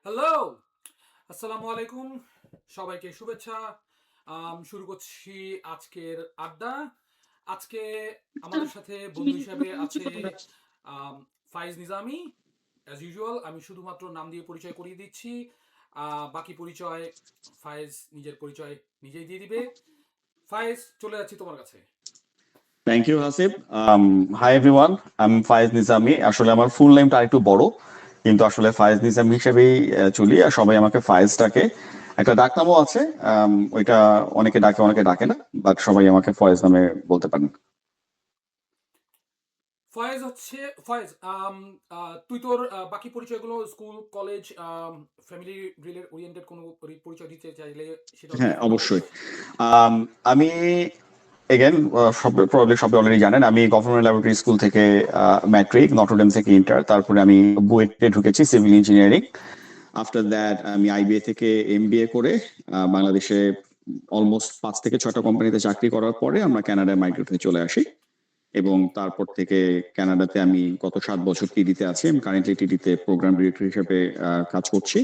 Hello, আসসালামু আলাইকুম। সবাইকে শুভেচ্ছা। শুরু করছি আজকের আড্ডা। আজকে আমাদের সাথে বন্ধু হিসেবে আছে আম, ফাইজ নিজামী। অ্যাজ ইউজুয়াল আমি শুধুমাত্র নাম দিয়ে পরিচয় করিয়ে দিচ্ছি। বাকি পরিচয় ফায়েজ নিজের পরিচয় নিজেই দিয়ে দিবে। ফায়েজ, চলে যাচ্ছি তোমার কাছে। Thank you Hasib. Hi everyone, আমি ফায়েজ নিজামী। আসলে আমার ফুল নেমটা আরেকটু বড়, কিন্তু আসলে ফায়েজ নিজাম হিসেবেই চলি, আর সবাই আমাকে ফায়েজ ডাকে। একটা ডাকনামও আছে, ওইটা অনেকে ডাকে অনেকে ডাকে না, বাট সবাই আমাকে ফয়েজ নামে বলতে পারেন। ফয়েজ হচ্ছে ফয়েজ। তুই তোর বাকি পরিচয়গুলো school, college, family related oriented কোনো পরিচয় দিতে চাইলে সেটাও হ্যাঁ, দিয়ে ফেলতে পারিস। অবশ্যই। আমি এগেন, সব প্রবাবলি সবাই অলরেডি জানেন, আমি গভর্নমেন্ট ল্যাবরেটরি স্কুল থেকে ম্যাট্রিক, নটরডেম থেকে ইন্টার, তারপরে আমি বুয়েটে ঢুকেছি সিভিল ইঞ্জিনিয়ারিং। আফটার দ্যাট আমি আইবিএ থেকে এমবিএ করে বাংলাদেশে অলমোস্ট 5 থেকে 6টা কোম্পানিতে চাকরি করার পরে আমরা কানাডায় মাইগ্রেট হয়ে চলে আসি। এবং তারপর থেকে কানাডাতে আমি গত 7 বছর টিডিতে আছি। আমি কারেন্টলি টিডিতে প্রোগ্রাম ডিরেক্টর হিসেবে কাজ করছি।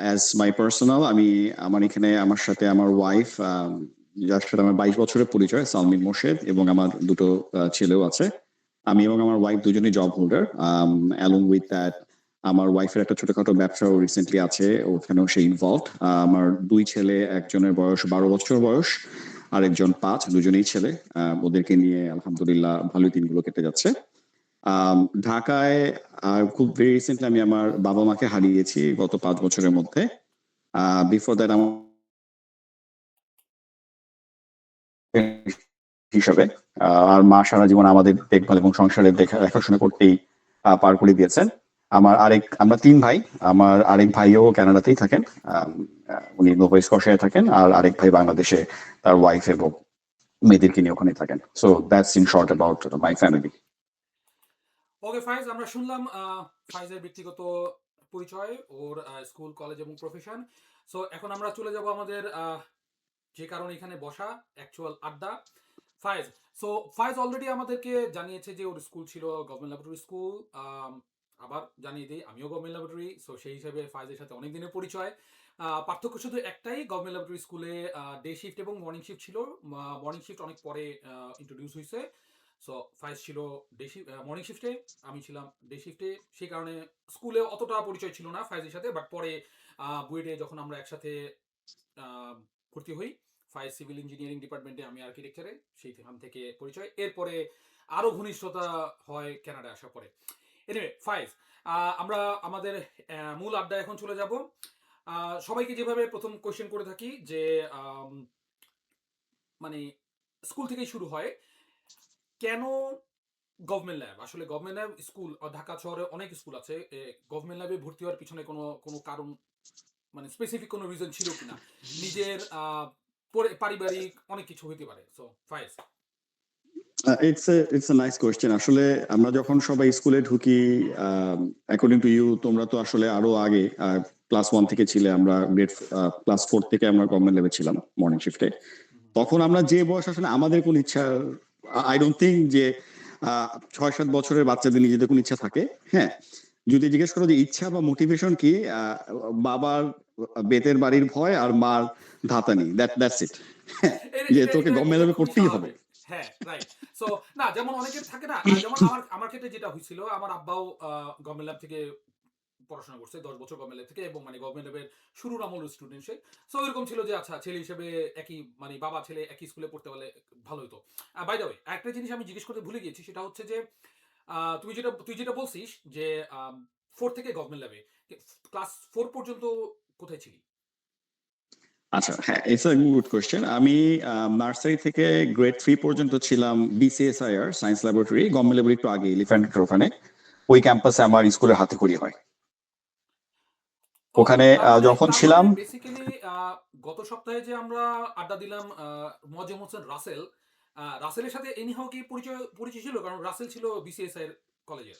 অ্যাজ মাই পার্সোনাল, আমি আমার এখানে আমার সাথে আমার ওয়াইফ, যার সাথে আমার 22 বছরের পরিচয়, সালমিন মোর্শেদ, এবং আমার দুটো ছেলেও আছে। আমি এবং আমার ওয়াইফ দুজনেই job holder. Along with that, আমার ওয়াইফের একটা ছোটখাটো ব্যবসাও রিসেন্টলি আছে, ওখানেও সে ইনভলভড। আমার দুই ছেলে, একজনের বয়স 12 বছর বয়স, আরেকজন 5, দুজনেই ছেলে। ওদেরকে নিয়ে আলহামদুলিল্লাহ ভালোই দিনগুলো কেটে যাচ্ছে। আম, ঢাকায় খুব ভেরি রিসেন্টলি আমি আমার বাবা মাকে হারিয়েছি গত 5 বছরের মধ্যে। বিফোর দ্যাট আমার হিসাবে, আর মা সারা জীবন আমাদের দেখভাল এবং সংসারের দেখাশোনা করতেই পার করে দিয়েছেন। আমরা 3 ভাই। আমার আরেক ভাইও কানাডাতেই থাকেন। আম, উনি নোভা স্কটিয়ায় থাকেন, আর আরেক ভাই বাংলাদেশে তার ওয়াইফ এবং মেয়েদেরকে নিয়ে ওখানে থাকেন। So that's in short about my family. Okay Faiz, আমরা শুনলাম ফাইজের ব্যক্তিগত পরিচয়, ওর স্কুল, কলেজ এবং প্রফেশন। সো এখন আমরা চলে যাব আমাদের যে কারণে এখানে বসা, অ্যাকচুয়াল আড্ডা। ফায়েজ, সো ফায়েজ অলরেডি আমাদেরকে জানিয়েছে যে ওর স্কুল ছিল গভর্নমেন্ট ল্যাবরেটরি স্কুল। আবার জানিয়ে দিই, আমিও গভর্নমেন্ট ল্যাবরেটরি, সো সেই হিসাবে ফায়েজের সাথে অনেক দিনের পরিচয়। পার্থক্য শুধু একটাই, গভর্নমেন্ট ল্যাবরেটরি স্কুলে ডে শিফট এবং মর্নিং শিফট ছিল। মর্নিং শিফট অনেক পরে ইন্ট্রোডিউস হয়েছে। সো ফায়েজ ছিল ডে শিফট, মর্নিং শিফটে, আমি ছিলাম ডে শিফটে। সেই কারণে স্কুলে অতটা পরিচয় ছিল না ফায়েজের সাথে, বাট পরে বুয়েটে যখন আমরা একসাথে আহ, ভর্তি হই, ফায়ার সিভিল ইঞ্জিনিয়ারিং ডিপার্টমেন্টে, আমি আর্কিটেকচারে, সেইখান থেকে পরিচয়। এরপরে আরো ঘনিষ্ঠতা হয় কানাডা আসার পরে। এনিওয়ে ফাইজ, আমরা আমাদের মূল আড্ডা এখন চলে যাব। সবাইকে যেভাবে প্রথম কোয়েশ্চেন করে থাকি যে আম, মানে স্কুল থেকেই শুরু হয়, কেন গভর্নমেন্ট ল্যাব? আসলে গভর্নমেন্ট ল্যাব স্কুল ঢাকা শহরে অনেক স্কুল আছে, গভর্নমেন্ট ল্যাবে ভর্তি হওয়ার পিছনে কোনো কোনো কারণ, মানে স্পেসিফিক কোনো রিজন ছিল কিনা? নিজের পারিবারিক অনেক কিছু হইতে পারে। So Faiz. It's a nice question. আসলে আমরা যখন সবাই স্কুলে ঢুকি, অ্যাকর্ডিং টু ইউ, তোমরা তো আসলে আরো আগে ক্লাস 1 থেকে ছিলে, আমরা ক্লাস 4 থেকে আমরা গভর্নমেন্ট লেভে ছিলাম মর্নিং শিফটে। তখন আমরা যে বয়স, আসলে আমাদের কোন ইচ্ছা, আই ডোন্ট থিঙ্ক যে 6-7 বছরের বাচ্চাদের নিজেদের কোন ইচ্ছা থাকে। হ্যাঁ, যদি জিজ্ঞেস করো যে ইচ্ছা বা মোটিভেশন কি, বাবার বেতের বাড়ির ভয় আর মার ধাতানি, দ্যাটস ইট। যে এটা তোকে এটা গভর্নমেন্ট এটা লেভে খুবই পড়তেই হবে। স্বাভাবিক। হ্যাঁ, রাইট। সো না, যেমন অনেকের থাকে না, যেমন আমার আমার ক্ষেত্রে যেটা হয়েছিল, আমার আব্বাও গভর্নমেন্ট ল্যাব থেকে পড়াশোনা করছে 10 বছর গভর্নমেন্ট ল্যাব থেকে, এবং মানে গভর্নমেন্ট ল্যাবের শুরুর আমল স্টুডেন্ট সে। সো এরকম ছিল যে আচ্ছা, ছেলে হিসেবে একই, মানে বাবা ছেলে একই স্কুলে পড়তে পারলে ভালো হতো। বাই দ্য ওয়ে, একটা জিনিস আমি জিজ্ঞেস করতে ভুলে গিয়েছি, সেটা হচ্ছে যে তুই যেটা বলছিস যে 4 থেকে গভর্নমেন্ট ল্যাবে, ক্লাস 4 পর্যন্ত কোথায় ছিলি? আচ্ছা, হ্যাঁ, ইটস আ গুড কোয়েশ্চেন। আমি নার্সারি থেকে গ্রেড 3 পর্যন্ত ছিলাম BCSIR science laboratory, government laboratory একটু আগে এলিফ্যান্টের ওখানে। ওই ক্যাম্পাসে আমার স্কুলের হাতেখড়ি হয়। ওকে, ওখানে তার মানে যখন তার মানে ছিলাম। বেসিক্যালি গত সপ্তাহে যে আমরা আড্ডা দিলাম মোয়াজ্জেম হোসেন রাসেল, রাসেলের সাথে এনিহাও কি পরিচয় পরিচয় ছিল? কারণ রাসেল ছিল বিসিএস এর কলেজের,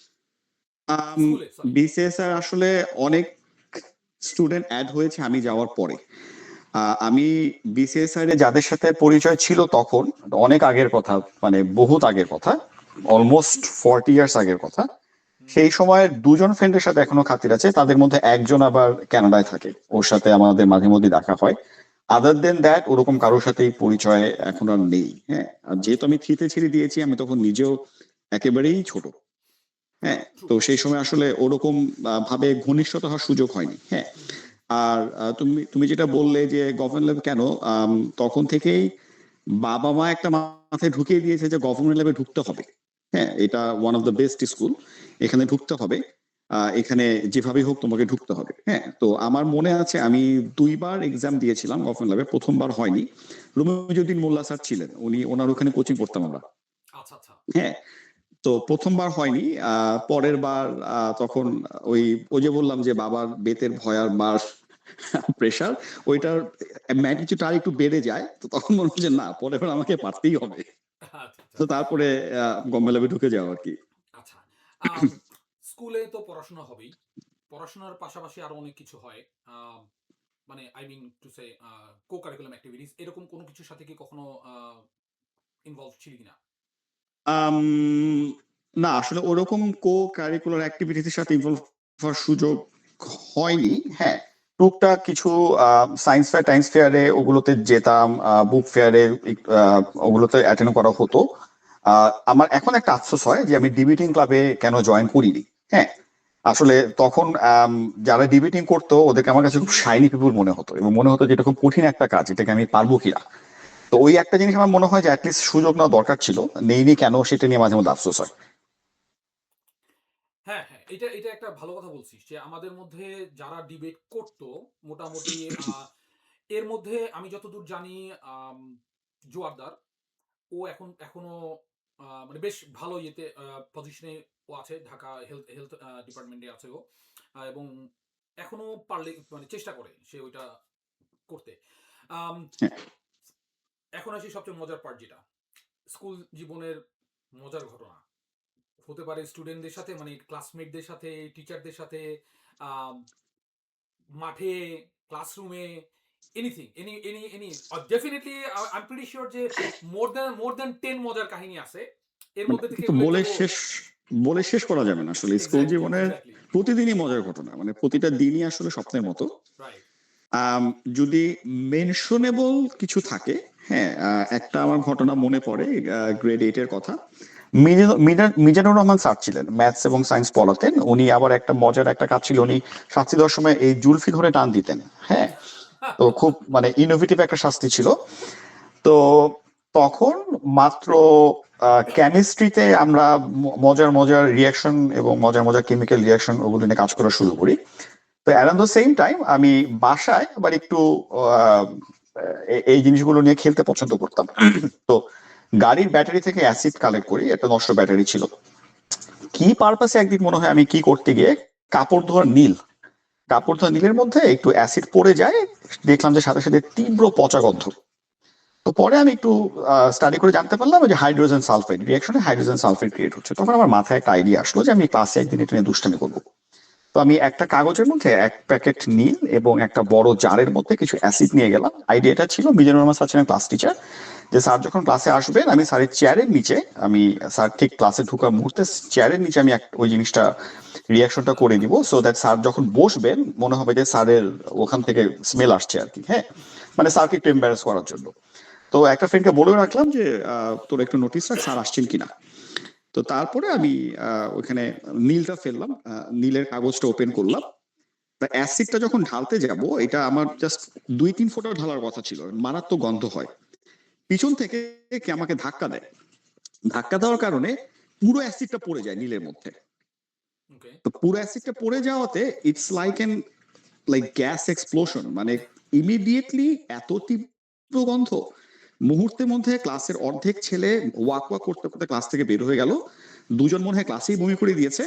স্কুলে, সরি। বিসিএসআর আসলে অনেক স্টুডেন্ট অ্যাড হয়েছে আমি যাওয়ার পরে। আমি বিসিএসআর এ যাদের সাথে পরিচয় ছিল তখন, অনেক আগের কথা, মানে বহুত আগের কথা, অলমোস্ট 40 ইয়ার্স আগের কথা। সেই সময়ের দুজন ফ্রেন্ডের সাথে এখনো খাতির আছে, তাদের মধ্যে একজন আবার কানাডায় থাকে, ওর সাথে আমাদের মাঝে মধ্যে দেখা হয়। আদার দেন দ্যাট ওরকম কারোর সাথেই পরিচয় এখন আর নেই। হ্যাঁ, আর যেহেতু আমি থ্রিতে ছেড়ে দিয়েছি, আমি তখন নিজেও একেবারেই ছোট। হ্যাঁ, ট্রু। তো সেই সময় আসলে ওরকম ভাবে ঘনিষ্ঠতা হওয়ার সুযোগ হয়নি। হ্যাঁ, আর তুমি তুমি যেটা বললে যে গভর্নমেন্ট ল্যাব কেন, তখন থেকেই বাবা মা একটা মাথায় ঢুকিয়ে দিয়েছে যে গভর্নমেন্ট ল্যাবে ঢুকতে হবে। হ্যাঁ, এটা one of the best school, এখানে ঢুকতে হবে। এখানে যেভাবেই হোক তোমাকে ঢুকতে হবে। হ্যাঁ, তো আমার মনে আছে আমি দুইবার এক্সাম দিয়েছিলাম গভর্নমেন্ট ল্যাবে, প্রথমবার হয়নি। রুমিজউদ্দিন মোল্লা স্যার ছিলেন, ওনার ওখানে কোচিং করতাম আমরা। আচ্ছা, আচ্ছা। হ্যাঁ, তো প্রথমবার হয়নি। পরের বার তখন ওই ওই যে বললাম যে বাবার বেতের ভয় আর মার প্রেশার, ওইটার ম্যাগনিটিউড আর একটু বেড়ে যায়, তো তখন মনে হচ্ছে না, পরের বার আমাকে পারতেই হবে। আচ্ছা, আচ্ছা। তো তারপরে গভর্নমেন্ট ল্যাবে ঢুকে যাওয়া আর কি। আচ্ছা। আম স্কুলে তো পড়াশোনা হবেই। পড়াশোনার পাশাপাশি আরো অনেক কিছু হয়। আম মানে I mean to say co-curriculum activities এরকম কোনো কিছুর সাথে কি কখনো ইনভলভ ছিলি কিনা? আম, না, আসলে ওরকম কো কারিকুলার অ্যাক্টিভিটির সাথে ইনভলভ হওয়ার সুযোগ হয়নি। হ্যাঁ, টুকটাক কিছু সায়েন্স ফেয়ার টাইমস ফেয়ারে ওগুলোতে যেতাম, বুক ফেয়ারে ওগুলোতে অ্যাটেন্ড করা হতো। আমার এখন একটা আফসোস হয় যে আমি ডিবেটিং ক্লাবে কেন জয়েন করিনি। হ্যাঁ, আসলে তখন যারা ডিবেটিং করতো ওদেরকে আমার কাছে খুব শাইনি পিপুল মনে হতো, এবং মনে হতো যে এটা খুব কঠিন একটা কাজ, এটাকে আমি পারবো কিনা। তো ওই একটা জিনিস আমার মনে হয় যে অ্যাটলিস্ট সুযোগ নেওয়া দরকার ছিল, নেইনি কেন সেটা নিয়ে মাঝে মধ্যে আফসোস হয়। হ্যাঁ, হ্যাঁ। এটা একটা ভালো কথা বলছিস যে আমাদের মধ্যে যারা ডিবেট করত মোটামুটি এর মধ্যে আমি যতদূর জানি আম জোয়ারদার ও এখনো মানে বেশ ভালো ইয়েতে পজিশনে ও আছে। ঢাকা হেলথ হেলথ ডিপার্টমেন্টে আছে ও। এবং এখনো পারলে মানে চেষ্টা করে সে ওইটা করতে। আম এখন আসি সবচেয়ে মজার পার্ট যেটা। স্কুল জীবনের মজার ঘটনা। হতে পারে স্টুডেন্টদের সাথে মানে ক্লাসমেটদের সাথে, টিচারদের সাথে, আম মাঠে, ক্লাসরুমে, anything, any definitely I am pretty sure যে মোর দ্যান 10 মজার কাহিনী আছে। এর মানে মধ্যে থেকে তো বলে উল্লেখযোগ্য শেষ বলে শেষ করা যাবে না আসলে স্কুল এক্সাক্টলি, জীবনের এক্সাক্টলি। প্রতিদিনই মজার ঘটনা, মানে প্রতিটা দিনই আসলে স্বপ্নের মতো। রাইট। যদি মেনশনেবল কিছু থাকে, হ্যাঁ, একটা আমার ঘটনা মনে পড়ে, গ্রেড 8-এর কথা। মিজানুর রহমান স্যার ছিলেন, ম্যাথস এবং সায়েন্স পড়াতেন উনি। আবার একটা মজার একটা কাজ ছিল, উনি শাস্তি দেওয়ার সময় এই জুলফি ধরে টান দিতেন। হ্যাঁ, তো খুব মানে ইনোভেটিভ একটা শাস্তি ছিল। তো তখন মাত্র কেমিস্ট্রিতে আমরা মজার মজার রিয়াকশন এবং মজার মজার কেমিক্যাল রিয়াকশন ওগুলো নিয়ে কাজ করা শুরু করি। তো অ্যারাউন্ড দ্য সেম টাইম আমি বাসায় আবার একটু আহ, এই জিনিসগুলো নিয়ে খেলতে পছন্দ করতাম। তো গাড়ির ব্যাটারি থেকে অ্যাসিড কালেক্ট করি, একটা নষ্ট ব্যাটারি ছিল। কি পারপাসে একদিন মনে হয় আমি কি করতে গিয়ে কাপড় ধোয়া নীলের মধ্যে একটু অ্যাসিড পড়ে যায়, দেখলাম যে সাথে সাথে তীব্র পচা গন্ধ। তো পরে আমি একটু স্টাডি করে জানতে পারলাম যে হাইড্রোজেন সালফাইড রিয়াকশনে হাইড্রোজেন সালফাইড ক্রিয়েট হচ্ছে। তখন আমার মাথায় একটা আইডিয়া আসলো যে আমি ক্লাসে একদিন এটা নিয়ে দুষ্টামি করবো। তো আমি একটা কাগজের মধ্যে এক প্যাকেট নীল এবং একটা বড় জারের মধ্যে কিছু অ্যাসিড নিয়ে গেলাম। আইডিয়াটা ছিল, মিজানুর রহমান স্যার ছিলেন ক্লাস টিচার, যে স্যার যখন ক্লাসে আসবেন আমি স্যারের চেয়ারের নিচে, আমি স্যার ঠিক ক্লাসে ঢোকার মুহূর্তে চেয়ারের নিচে আমি ওই জিনিসটা রিয়াকশনটা করে দিব, সো দ্যাট স্যার যখন বসবেন মনে হবে যে স্যারের ওখান থেকে স্মেল আসছে আর কি। হ্যাঁ, মানে স্যারকে একটু এম্বারেস করার জন্য। তো একটা ফ্রেন্ডকে বলেও রাখলাম যে তোর একটু নোটিস রাখ স্যার আসছেন কিনা। তো তারপরে আমি ওখানে নীলটা ফেললাম, নীলের কাগজটা ওপেন করলাম। অ্যাসিডটা যখন ঢালতে যাব, এটা আমার জাস্ট 2-3 ফোঁটা ঢালার কথা ছিল, মারাত্মক গন্ধ হয়। পিছন থেকে কে আমাকে ধাক্কা দেয়। ধাক্কা দেওয়ার কারণে পুরো অ্যাসিডটা পড়ে যায় নীলের মধ্যে। ওকে। তো পুরো অ্যাসিডটা পড়ে যাওয়াতে ইটস লাইক গ্যাস এক্সপ্লোশন, মানে ইমিডিয়েটলি এত তীব্র গন্ধ, মুহূর্তের মধ্যে ক্লাসের অর্ধেক ছেলে ওয়াক ওয়াক করতে করতে ক্লাস থেকে বের হয়ে গেল। দুজন মনে হয় ক্লাসেই বমি করে দিয়েছে।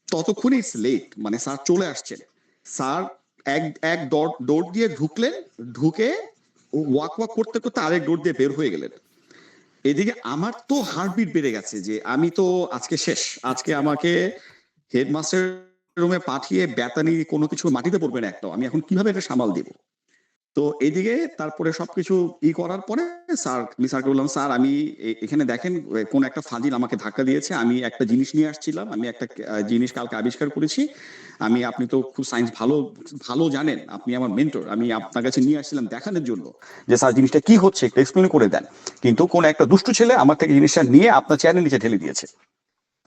ততক্ষণে ইটস লেট, মানে স্যার চলে আসছেন। স্যার এক এক দৌড় দিয়ে ঢুকলেন, ঢুকে ওয়াক ওয়াক করতে করতে আরেক দৌড় দিয়ে বের হয়ে গেলেন। এদিকে আমার তো হার্টবিট বেড়ে গেছে যে আমি তো আজকে শেষ, আজকে আমাকে হেডমাস্টার রুমে পাঠিয়ে বেতানি কোনো কিছু মাটিতে পড়বে না একটাও, আমি এখন কিভাবে এটা সামাল দিব। তো এদিকে তারপরে সবকিছু করার পরে স্যারকে বললাম, স্যার আমি এখানে দেখেন কোন একটা ফাজিল আমাকে ধাক্কা দিয়েছে, আমি একটা জিনিস নিয়ে আসছিলাম, আমি একটা জিনিস কালকে আবিষ্কার করেছি, আপনি তো খুব সায়েন্স ভালো ভালো জানেন, আপনি আমার মেন্টর, আমি আপনার কাছে নিয়ে আসছিলাম দেখানোর জন্য যে স্যার জিনিসটা কি হচ্ছে একটু এক্সপ্লেন করে দেন, কিন্তু কোন একটা দুষ্টু ছেলে আমার থেকে জিনিসটা নিয়ে আপনার চেয়ারের নিচে ঠেলে দিয়েছে।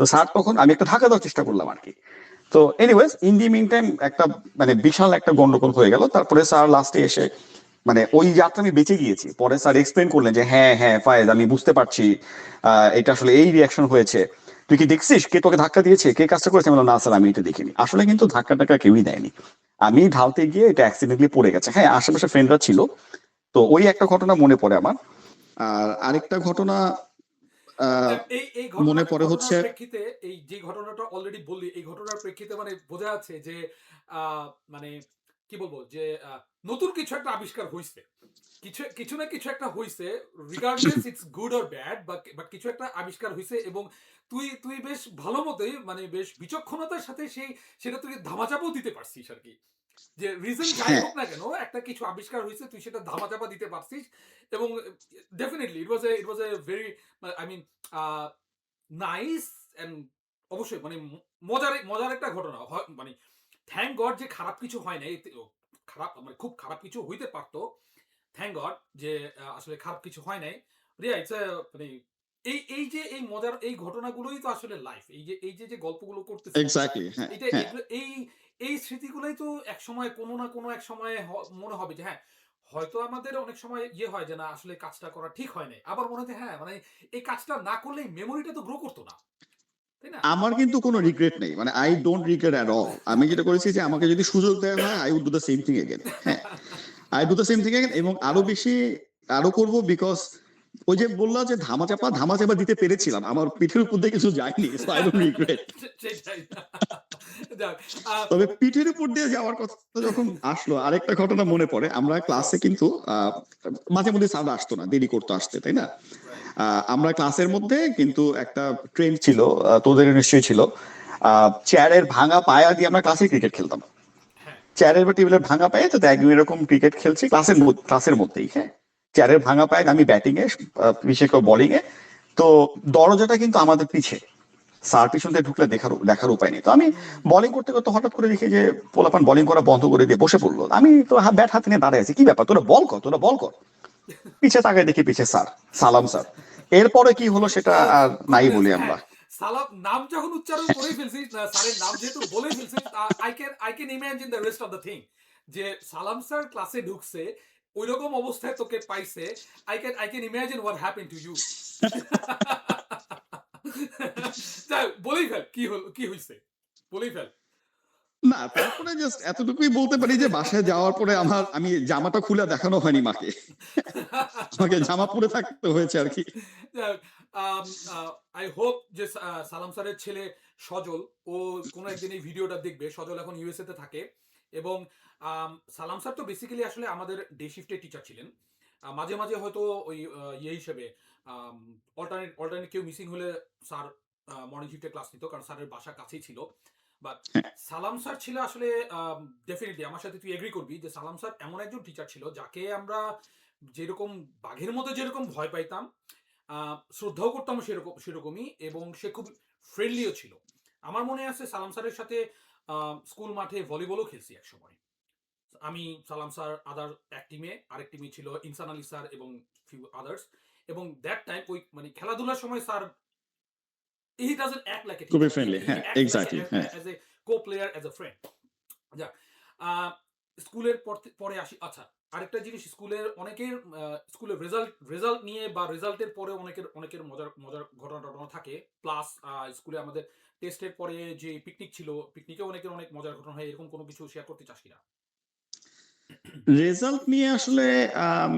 তো স্যার তখন আমি একটা ধাক্কা দেওয়ার চেষ্টা করলাম আর কি। তো anyways in the meantime একটা মানে বিশাল একটা গন্ডগোল হয়ে গেল। তারপরে স্যার লাস্টে এসে মানে ওই যাত্রা আমি বেঁচে গিয়েছি, পরে স্যার এক্সপ্লেন করলেন যে হ্যাঁ হ্যাঁ ফায়েজ আমি বুঝতে পারছি, এটা আসলে এই রিয়াকশন হয়েছে, তুই কি দেখছিস কে তোকে ধাক্কা দিয়েছে, কে কাজটা করেছে? আমি বললাম, না স্যার আমি এটা দেখিনি। আসলে কিন্তু ধাক্কা টাক্কা কেউই দেয়নি, আমি ঢালতে গিয়ে এটা অ্যাক্সিডেন্টলি পড়ে গেছে। হ্যাঁ, আশেপাশে ফ্রেন্ডরা ছিল। তো ওই একটা ঘটনা মনে পড়ে আমার। আর আরেকটা ঘটনা আহ, এই মনে ঘটনার পড়ে ঘটনার হচ্ছে, প্রেক্ষিতে, এই যে ঘটনাটা অলরেডি বললি, এই ঘটনার প্রেক্ষিতে মানে বোঝা যাচ্ছে যে মানে কি বলবো যে নতুন কিছু একটা আবিষ্কার হয়েছে, কিছু কিছু না কিছু একটা হয়েছে, regardless it's good or bad, but কিছু একটা আবিষ্কার হয়েছে, এবং তুই তুই বেশ ভালো মতোই মানে বেশ বিচক্ষণতার সাথে সেটা তুই ধামাচাপাও দিতে পারছিস আর কি, যে রিজন যাই হ্যাঁ হোক না কেন একটা কিছু আবিষ্কার হয়েছে তুই সেটা ধামাচাপা দিতে পারছিস। এবং definitely it was a very, I mean, nice and অবশ্যই মানে মজার মজার একটা ঘটনা মানে থ্যাংক গড যে খারাপ কিছু হয় নাই, খারাপ মানে খুব খারাপ কিছু হইতে পারতো, থ্যাংক গড যে আসলে খারাপ কিছু হয় নাই। রিয়া ইটস মানে এই যে এই মজার এই ঘটনাগুলোই তো আসলে লাইফ, এই যে গল্পগুলো করতেছি এক্স্যাক্টলি, হ্যাঁ এটা হ্যাঁ। এগুলো এই স্মৃতিগুলোই তো এক সময় কোনো না কোনো এক সময় মনে হবে যে হ্যাঁ, হয়তো আমাদের অনেক সময় ইয়ে হয় যে না আসলে কাজটা করা ঠিক হয় নাই, আবার মনে হয় হ্যাঁ মানে এই কাজটা না করলে মেমোরিটা তো গ্রো করতো না, তাই না? আমার কিন্তু কোনো রিগ্রেট নেই, মানে I don't regret at all. আমি যেটা করেছি যে আমাকে যদি সুযোগ দেওয়া হয় I would do the same thing again. হ্যাঁ, I do the same thing again, এবং আরো বেশি আরো করব, বিকজ ওই যে বললা যে ধামাচাপা ধামাচাপা দিতে পেরেছিলাম, আমার পিঠের উপর দিয়ে কিছু যায়নি, সো আই ডোন্ট রিগ্রেট। সেটাই। যাক, আহ, তবে পিঠের উপর দিয়ে যাওয়ার কথা যখন আসলো, আরেকটা ঘটনা মনে পড়ে। আমরা ক্লাসে কিন্তু মাঝে মধ্যে স্যার আসতো না, দেরি করতো আসতে, তাই না? right, আমরা ক্লাসের মধ্যে কিন্তু একটা ট্রেন্ড ছিল, তোদের নিশ্চয়ই ছিল, চেয়ারের ভাঙা পায়া দিয়ে আমরা ক্লাসে ক্রিকেট খেলতাম। হ্যাঁ, চেয়ারের বা টেবিলের ভাঙা পায়ে তো একদিন এরকম ক্রিকেট খেলছি ক্লাসের মধ্যেই। হ্যাঁ, চেয়ারের ভাঙা পায়ে আমি ব্যাটিং এ, বিশেষ করে বোলিং এ। তো দরজাটা কিন্তু আমাদের পিছে, স্যার পিছন দিয়ে ঢুকলে দেখার উপায় নেই। তো আমি হুম, বোলিং করতে করতে হঠাৎ করে দেখি যে পোলাপান বোলিং করা বন্ধ করে দিয়ে বসে পড়লো। আমি তো ব্যাট হাতে নিয়ে দাঁড়ায় আছি, কি ব্যাপার, তোরা বল কর। পিছে তাকায় দেখি পিছে স্যার, সালাম স্যার। এরপরে কি হলো সেটা ও আর নাই গুডনেস, বলি হ্যাঁ, আমরা। সালাম নাম যখন উচ্চারণ করেই ফেলছিস, স্যারের নাম যেহেতু বলে ফেলছিস, I can imagine the rest of the thing, যে সালাম স্যার ক্লাসে ঢুকছে, ওই রকম অবস্থায় তোকে পাইছে, I can imagine what happen to you. যাই হোক, বলেই ফেল কি হলো, কি হয়েছে, বলেই ফেল। না, তারপরে জাস্ট এতটুকুই বলতে পারি যে বাসায় যাওয়ার পরে আমি জামাটা খুলে দেখানো হয়নি মাকে, আমাকে জামা পরে থাকতে হয়েছে আর কি। আই হোপ যে সালাম স্যারের ছেলে সজল, ও কোনো একদিন এই ভিডিওটা দেখবে। সজল এখন ইউএসএ তে থাকে, এবং সালাম স্যার তো বেসিক্যালি আসলে আমাদের ডে শিফটের টিচার ছিলেন। মাঝে মাঝে হয়তো ওই ইয়ে হিসেবে অল্টারনেট কেউ মিসিং হলে স্যার মর্নিং শিফটে ক্লাস নিত, কারণ স্যারের বাসা কাছেই ছিল। বাট সালাম স্যার ছিল আসলে, ডেফিনেটলি আমার সাথে তুই এগ্রি করবি যে সালাম স্যার এমন একজন টিচার ছিল যাকে আমরা যেরকম বাঘের মতো যেরকম ভয় পাইতাম, শ্রদ্ধাও করতাম সেরকমই, এবং সে খুব ফ্রেন্ডলিও ছিল। আমার মনে আছে সালাম স্যারের সাথে স্কুল মাঠে ভলিবলও খেলছি এক সময়। আমি, সালাম স্যার, আদার এক টিমে, আরেক টিমে ছিল ইনসান আলী স্যার এবং ফিউ আদার্স। এবং দ্যাট টাইম ওই মানে খেলাধুলার সময় sir, he doesn't act like a খুবই টিচার, ফ্রেন্ডলি, হি হ্যাঁ অ্যাক্ট লাইক এক্স্যাক্টলি, হ্যাঁ। As a co player, as a friend. যাক, স্কুলের পরে আসি। আচ্ছা, আরেকটা জিনিস, স্কুলের অনেকের স্কুলের রেজাল্ট নিয়ে বা রেজাল্টের পরে অনেকের অনেকের মজার মজার ঘটনা টটনা থাকে। প্লাস স্কুলে আমাদের টেস্টের পরে যে পিকনিক ছিল, পিকনিকে অনেকের অনেক মজার ঘটনা হয়, এরকম কোনো কিছু শেয়ার করতে চাস কিনা? রেজাল্ট নিয়ে আসলে আম,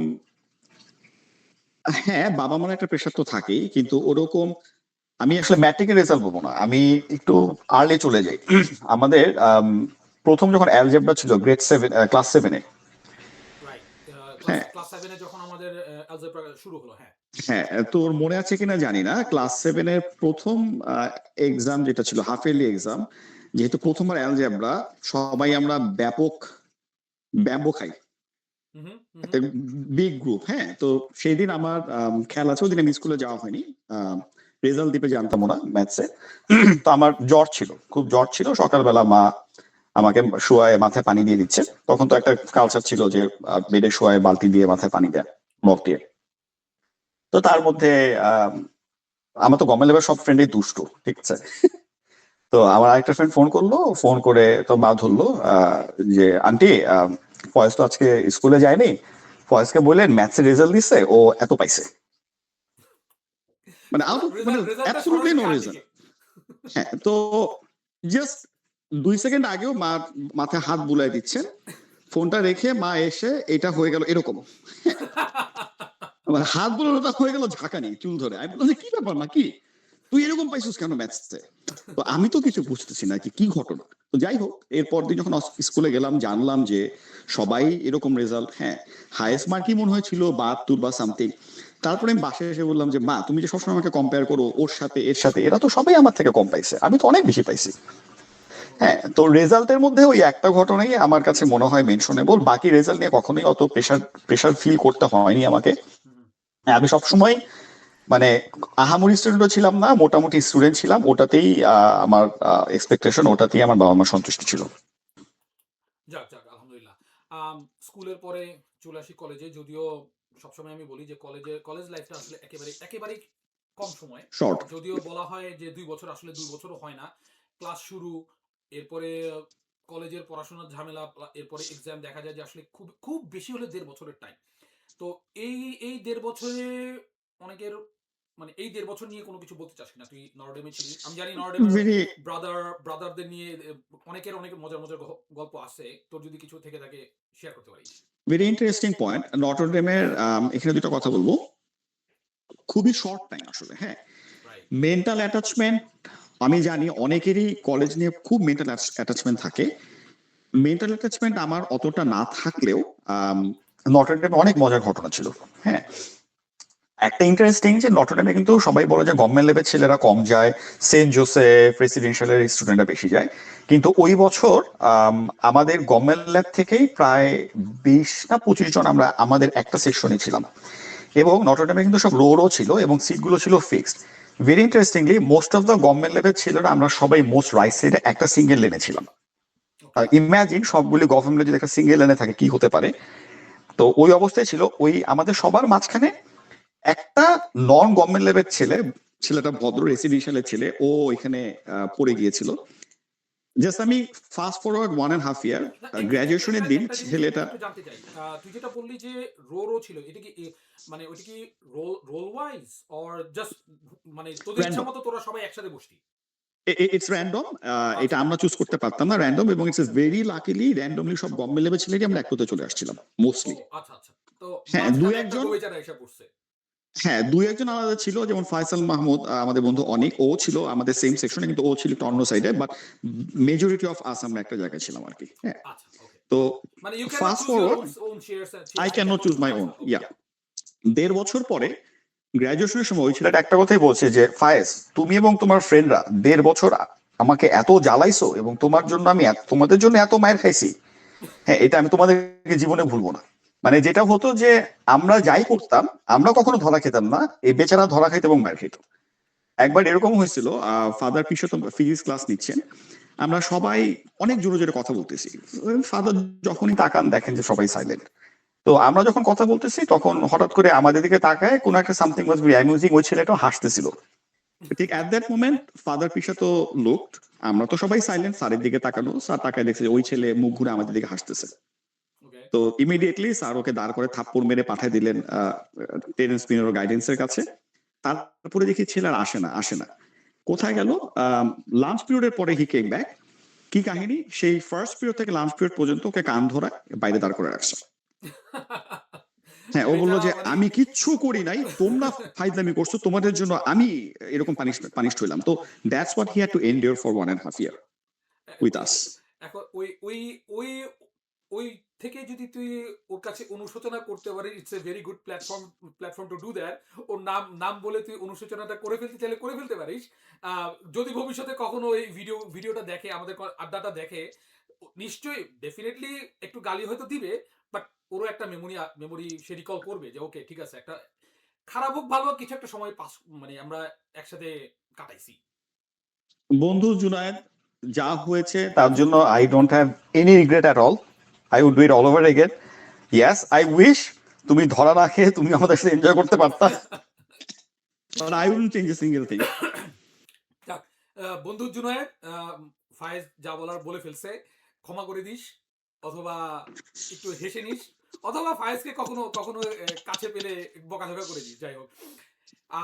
হ্যাঁ, বাবা মার একটা প্রেশার তো থাকেই, কিন্তু ওরকম আমি আসলে ম্যাট্রিকের রেজাল্ট বলবো না, আমি একটু আর্লি চলে যাই। আমাদের প্রথম যখন অ্যালজেব্রা ছিল গ্রেড 7, ক্লাস 7-এ। রাইট, ক্লাস হ্যাঁ ক্লাস 7 এ যখন আমাদের অ্যালজেব্রা শুরু হলো, হ্যাঁ। হ্যাঁ, তোর মনে আছে কিনা জানি না, ক্লাস 7-এর প্রথম এক্সাম যেটা ছিল হাফ ইয়ারলি এক্সাম, যেহেতু প্রথমবার অ্যালজেব্রা, সবাই আমরা ব্যাপক ব্যাম্বো খাই। হুম, হুম, একটা বিগ গ্রুপ। হ্যাঁ, তো সেই দিন আমার খেয়াল আছে, ওই দিন আমি স্কুলে যাওয়া হয়নি। রেজাল্ট দিবে জানতাম না ম্যাথসে। তো আমার জ্বর ছিল, খুব জ্বর ছিল। সকালবেলা মা আমাকে শোয়ায় মাথায় পানি দিয়ে দিচ্ছে। তখন তো একটা কালচার ছিল যে বেডে শোয়ায় বালতি দিয়ে মাথায় পানি দেয়, মগ দিয়ে। তো তার মধ্যে আহ, আমার তো গমের লেভেল সব ফ্রেন্ডই দুষ্টু, ঠিক আছে। তো আমার আরেকটা ফ্রেন্ড ফোন করলো, ফোন করে তো মা ধরলো যে আন্টি, ফয়েজ তো আজকে স্কুলে যায়নি, ফয়েজকে বললেন ম্যাথসের রেজাল্ট দিছে, ও এত পাইছে। মানে আউট অফ, মানে রেজাল্টটা অ্যাবসলিউটলি সরাসরি নো কার রিজন। দিকে? হ্যাঁ, তো জাস্ট 2 সেকেন্ড আগেও মা মাথায় হাত বুলাই দিচ্ছেন, ফোনটা রেখে মা এসে এটা হয়ে গেল এরকম। আমার হাত বুলানোটা হয়ে গেল ঝাঁকানি, চুল ধরে। আমি বললাম যে, কি ব্যাপার মা, কি তুই এরকম পাইছিস কেন ম্যাথসে? তো আমি তো কিছু বুঝতেছি না কি কি ঘটনা। তো যাই হোক, এরপর দিন যখন স্কুলে গেলাম, জানলাম যে সবাই এরকম রেজাল্ট। হ্যাঁ, হাইয়েস্ট মার্কই মনে হয়েছিল 72 বা সামথিং। তারপরে আমি বাসায় এসে বললাম যে মা, তুমি যে সবসময় আমাকে কম্পেয়ার করো ওর সাথে এর সাথে, এরা তো সবাই আমার থেকে কম পাইছে, আমি তো অনেক বেশি পাইছি। হ্যাঁ, ওকে। তো রেজাল্টের মধ্যে ওই একটা ঘটনাই আমার কাছে মনে হয় মেনশনেবল। বাকি রেজাল্ট নিয়ে কখনোই অত প্রেশার প্রেশার ফিল করতে হয়নি আমাকে। হ্যাঁ, আমি সবসময় মানে আহামরি স্টুডেন্টও ছিলাম না, মোটামুটি স্টুডেন্ট ছিলাম। ওটাতেই আমার এক্সপেকটেশন, ওটাতেই আমার বাবা মার সন্তুষ্টি ছিল। যাক, যাক, আলহামদুলিল্লাহ। স্কুলের পরে চলে আসি কলেজে। যদিও সবসময় আমি বলি যে কলেজ লাইফটা আসলে একেবারেই কম সময়। শর্ট। যদিও বলা হয় যে ২ বছর, আসলে ২ বছরও হয় না। ক্লাস শুরু, এরপরে কলেজের পড়াশোনার ঝামেলা, এরপরে এক্সাম, দেখা যায় যে আসলে খুব খুব বেশি হলে ১.৫ বছরের টাইম। তো এই এই ১.৫ বছরে অনেকের, মানে এই ১.৫ বছর নিয়ে কোনো কিছু বলতে চাস কিনা? তুই নরডেমে ছিলি। আমি জানি নরডেমের ভেরি ব্রাদারদের নিয়ে অনেক মজার গল্প আছে। তোর যদি কিছু থেকে থাকে শেয়ার করতে পারিস। Very interesting point. নটরডেমের এখানে দুটো কথা বলবো। খুবই শর্ট টাইম আসলে। হ্যাঁ, রাইট। মেন্টাল অ্যাটাচমেন্ট, আমি জানি অনেকেরই কলেজ নিয়ে খুব মেন্টাল অ্যাটাচমেন্ট থাকে। মেন্টাল অ্যাটাচমেন্ট আমার অতটা না থাকলেও নটরডেমে অনেক মজার ঘটনা ছিল। হ্যাঁ, একটা ইন্টারেস্টিং যে নটরডেমে কিন্তু সবাই বলে যে গভর্নমেন্ট লেভেল ছেলেরা কম যায়, সেন্ট জোসেফ রেসিডেন্সিয়ালের স্টুডেন্টরা বেশি যায়। কিন্তু ওই বছর আম, আমাদের গভর্নমেন্ট ল্যাব থেকেই প্রায় 20 না 25 জন আমরা আমাদের একটা সেকশনে ছিলাম। এবং নটরডেমে কিন্তু সব রো রো ছিল এবং সিটগুলো ছিল fixed. Very interestingly most of the government level ছেলেরা আমরা সবাই মোস্ট রাইট সাইডে একটা সিঙ্গেল লেনে ছিলাম। ওকে। ইমাজিন সবগুলি গভর্নমেন্ট যদি একটা সিঙ্গেল লেনে থাকে কি হতে পারে। তো ওই অবস্থায় ছিল, ওই আমাদের সবার মাঝখানে একটা নন গভর্নমেন্ট লেভেল ছেলে, ছেলেটা ভদ্র রেসিডেন্সিয়ালের ছেলে, ও এখানে পড়ে গিয়েছিল। জাস্ট আমি ফাস্ট ফরওয়ার্ড 1.5 ইয়ার, না, গ্রাজুয়েশনের দিন একটা জিনিস ছেলেটা। একটু জানতে চাই। তুই যেটা বললি যে ছিল, এটা কি মানে ওইটা কি রোল ওয়াইজ অর জাস্ট, মানে তোদের ইচ্ছা র্যান্ডম, মতো তোরা সবাই একসাথে বসতি? It's random. এটা আচ্ছা, আমরা চুজ করতে পারতাম না, র্যান্ডম। এবং ইটস ভেরি লাকিলি র্যান্ডমলি সব গভর্নমেন্ট লেভেল ছেলেকে আমরা একসাথে চলে আসছিলাম ও মোস্টলি। আচ্ছা, আচ্ছা। তো হ্যাঁ, দুই মাঝখানে একটা একজন, গোবেচারা এসে পড়ছে। হ্যাঁ দুই একজন আলাদা ছিল, যেমন ফয়সাল মাহমুদ, আমাদের বন্ধু অনেক, ও ছিল আমাদের সেম সেকশনে, কিন্তু ও ছিল একটু অন্য সাইডে। বাট মেজরিটি অফ আস আমরা একটা জায়গায় ছিলাম আর কি। হ্যাঁ, আচ্ছা, ওকে। তো মানে you can not fast choose your forward, own shares, I you can can not not choose choose. My own. আচ্ছা, ওকে। ইয়া, 1.5 বছর পরে গ্রাজুয়েশনের সময় ওই ছেলেটা একটা কথাই বলছে যে ফায়েজ, তুমি এবং তোমার ফ্রেন্ডরা 1.5 বছর আমাকে এত জ্বালাইছো এবং তোমার জন্য আমি তোমাদের জন্য এত মায়ের খাইছি। হ্যাঁ, এটা আমি তোমাদেরকে জীবনে ভুলবো না। মানে যেটা হতো যে আমরা যাই করতাম, আমরা কখনো ধরা খেতাম না, এই বেচারা ধরা খাইতো এবং মার খেত। একবার এরকম হয়েছিল, ফাদার পিসো ফিজিক্স ক্লাস নিচ্ছেন, আমরা সবাই অনেক জোরে জোরে কথা বলতেছি। ফাদার যখনই তাকান দেখেন যে সবাই সাইলেন্ট। তো আমরা যখন কথা বলতেছি তখন হঠাৎ করে আমাদের দিকে তাকায়, কোনো একটা সামথিং ওয়াজ ভেরি অ্যামিউজিং, ওই ছেলেটাও হাসতেছিল। ঠিক অ্যাট দ্যাট মোমেন্ট ফাদার পিসা তো লুকড, আমরা তো সবাই সাইলেন্ট, স্যারের দিকে তাকানো, স্যার তাকায় দেখছে যে ওই ছেলে মুখ ঘুরে আমাদের দিকে হাসতেছে। ওকে। তো ইমিডিয়েটলি স্যার ওকে দাঁড় করে থাপ্পড় মেরে পাঠিয়ে দিলেন টেরেন্স পিনোর গাইডেন্সের কাছে। তারপরে দেখি ছেলে আর আসে না। কোথায় গেল? লাঞ্চ পিরিয়ডের পরে হি কেম ব্যাক। কি কাহিনী, সেই ফার্স্ট পিরিয়ড থেকে লাঞ্চ পিরিয়ড পর্যন্ত ওকে কান ধরা বাইরে দাঁড় করে রাখছে। হ্যাঁ, ও বললো বেচারা যে মানে আমি কিচ্ছু করি নাই, তোমরা ফাইজলামি করছো, তোমাদের জন্য আমি এরকম পানিশড হইলাম। তো that's what he had to endure for 1.5 year with us. এখন ওই ওই ওই ওই থেকে যদি তুই ওর কাছে অনুশোচনা করতে পারিস, it's a very good platform to do that. ওর নাম নাম বলে তুই অনুশোচনাটা করে ফেলতে চাইলে করে ফেলতে পারিস। যদি ভবিষ্যতে কখনো এই ভিডিওটা দেখে, আমাদের আড্ডাটা দেখে, নিশ্চয়ই ডেফিনেটলি একটু গালি হয়তো দিবে, বাট ওরও একটা মেমোরি সে রিকল করবে যে ওকে ঠিক আছে, একটা খারাপ হোক ভালো হোক কিছু একটা সময় পাস মানে আমরা একসাথে কাটাইছি। বন্ধু জুনায়েদ, যা হয়েছে তার জন্য I don't have any regret at all. I would do it all over again. Yes, I wish তুমি ধরা না খেয়ে তুমি আমাদের সাথে এনজয় করতে পারতা, but I wouldn't change a single thing. যাক, বন্ধু জুনায়েদ, ফায়েজ যা বলার বলে ফেলছে, ক্ষমা করে দিস, অথবা একটু হেসে নিস, অথবা ফায়েজকে কখনো কখনো কাছে পেলে বকাঝকা করে দিস, যাই হোক।